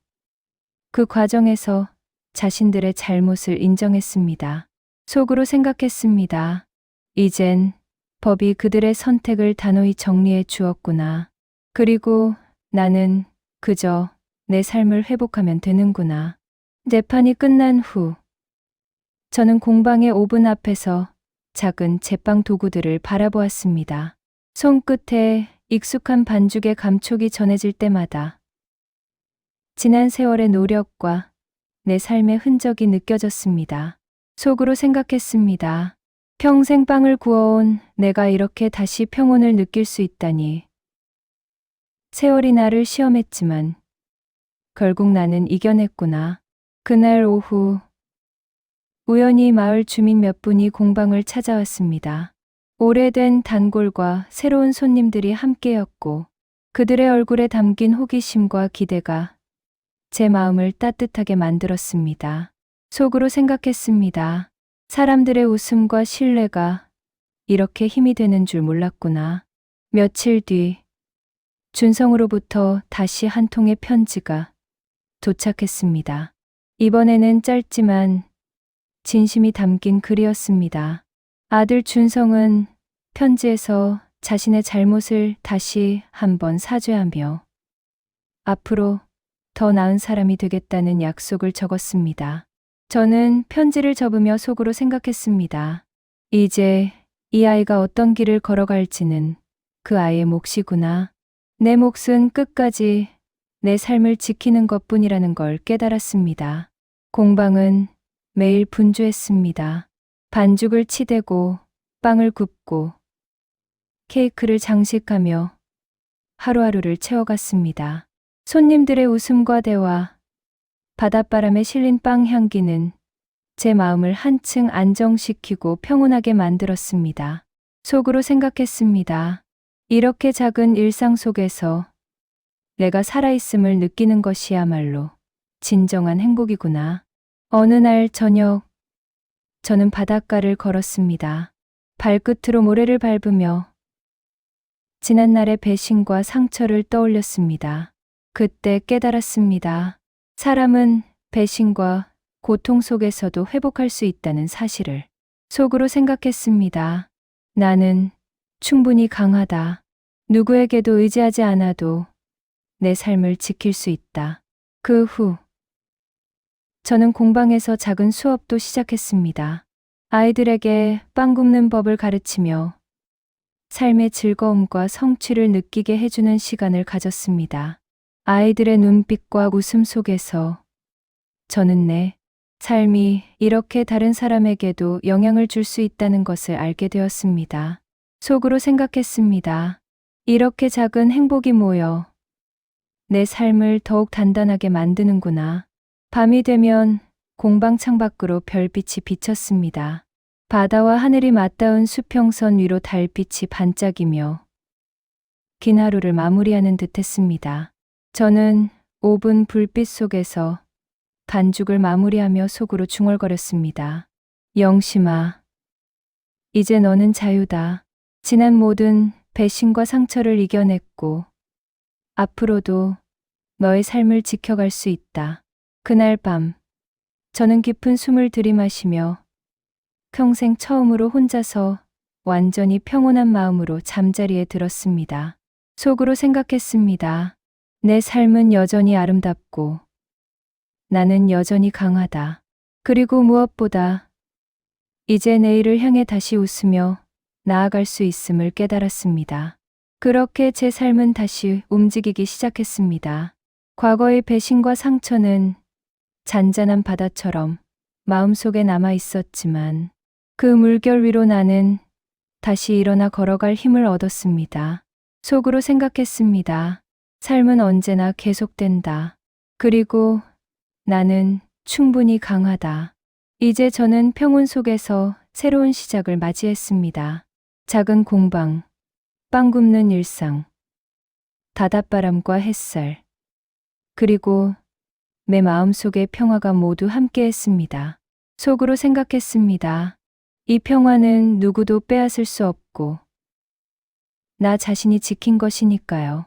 그 과정에서 자신들의 잘못을 인정했습니다. 속으로 생각했습니다. 이젠 법이 그들의 선택을 단호히 정리해 주었구나. 그리고 나는 그저 내 삶을 회복하면 되는구나. 재판이 끝난 후 저는 공방의 오븐 앞에서 작은 제빵 도구들을 바라보았습니다. 손끝에 익숙한 반죽의 감촉이 전해질 때마다 지난 세월의 노력과 내 삶의 흔적이 느껴졌습니다. 속으로 생각했습니다. 평생 빵을 구워온 내가 이렇게 다시 평온을 느낄 수 있다니. 세월이 나를 시험했지만 결국 나는 이겨냈구나. 그날 오후 우연히 마을 주민 몇 분이 공방을 찾아왔습니다. 오래된 단골과 새로운 손님들이 함께였고 그들의 얼굴에 담긴 호기심과 기대가 제 마음을 따뜻하게 만들었습니다. 속으로 생각했습니다. 사람들의 웃음과 신뢰가 이렇게 힘이 되는 줄 몰랐구나. 며칠 뒤 준성으로부터 다시 한 통의 편지가 도착했습니다. 이번에는 짧지만 진심이 담긴 글이었습니다. 아들 준성은 편지에서 자신의 잘못을 다시 한번 사죄하며 앞으로 더 나은 사람이 되겠다는 약속을 적었습니다. 저는 편지를 접으며 속으로 생각했습니다. 이제 이 아이가 어떤 길을 걸어갈지는 그 아이의 몫이구나. 내 몫은 끝까지 내 삶을 지키는 것뿐이라는 걸 깨달았습니다. 공방은 매일 분주했습니다. 반죽을 치대고 빵을 굽고 케이크를 장식하며 하루하루를 채워갔습니다. 손님들의 웃음과 대화, 바닷바람에 실린 빵 향기는 제 마음을 한층 안정시키고 평온하게 만들었습니다. 속으로 생각했습니다. 이렇게 작은 일상 속에서 내가 살아있음을 느끼는 것이야말로 진정한 행복이구나. 어느 날 저녁, 저는 바닷가를 걸었습니다. 발끝으로 모래를 밟으며 지난날의 배신과 상처를 떠올렸습니다. 그때 깨달았습니다. 사람은 배신과 고통 속에서도 회복할 수 있다는 사실을. 속으로 생각했습니다. 나는 충분히 강하다. 누구에게도 의지하지 않아도 내 삶을 지킬 수 있다. 그 후 저는 공방에서 작은 수업도 시작했습니다. 아이들에게 빵 굽는 법을 가르치며 삶의 즐거움과 성취를 느끼게 해주는 시간을 가졌습니다. 아이들의 눈빛과 웃음 속에서 저는 내 삶이 이렇게 다른 사람에게도 영향을 줄 수 있다는 것을 알게 되었습니다. 속으로 생각했습니다. 이렇게 작은 행복이 모여 내 삶을 더욱 단단하게 만드는구나. 밤이 되면 공방 창밖으로 별빛이 비쳤습니다. 바다와 하늘이 맞닿은 수평선 위로 달빛이 반짝이며 긴 하루를 마무리하는 듯 했습니다. 저는 5분 불빛 속에서 반죽을 마무리하며 속으로 중얼거렸습니다. 영심아, 이제 너는 자유다. 지난 모든 배신과 상처를 이겨냈고 앞으로도 너의 삶을 지켜갈 수 있다. 그날 밤 저는 깊은 숨을 들이마시며 평생 처음으로 혼자서 완전히 평온한 마음으로 잠자리에 들었습니다. 속으로 생각했습니다. 내 삶은 여전히 아름답고 나는 여전히 강하다. 그리고 무엇보다 이제 내일을 향해 다시 웃으며 나아갈 수 있음을 깨달았습니다. 그렇게 제 삶은 다시 움직이기 시작했습니다. 과거의 배신과 상처는 잔잔한 바다처럼 마음속에 남아 있었지만 그 물결 위로 나는 다시 일어나 걸어갈 힘을 얻었습니다. 속으로 생각했습니다. 삶은 언제나 계속된다. 그리고 나는 충분히 강하다. 이제 저는 평온 속에서 새로운 시작을 맞이했습니다. 작은 공방, 빵 굽는 일상, 바닷바람과 햇살, 그리고 내 마음속의 평화가 모두 함께했습니다. 속으로 생각했습니다. 이 평화는 누구도 빼앗을 수 없고 나 자신이 지킨 것이니까요.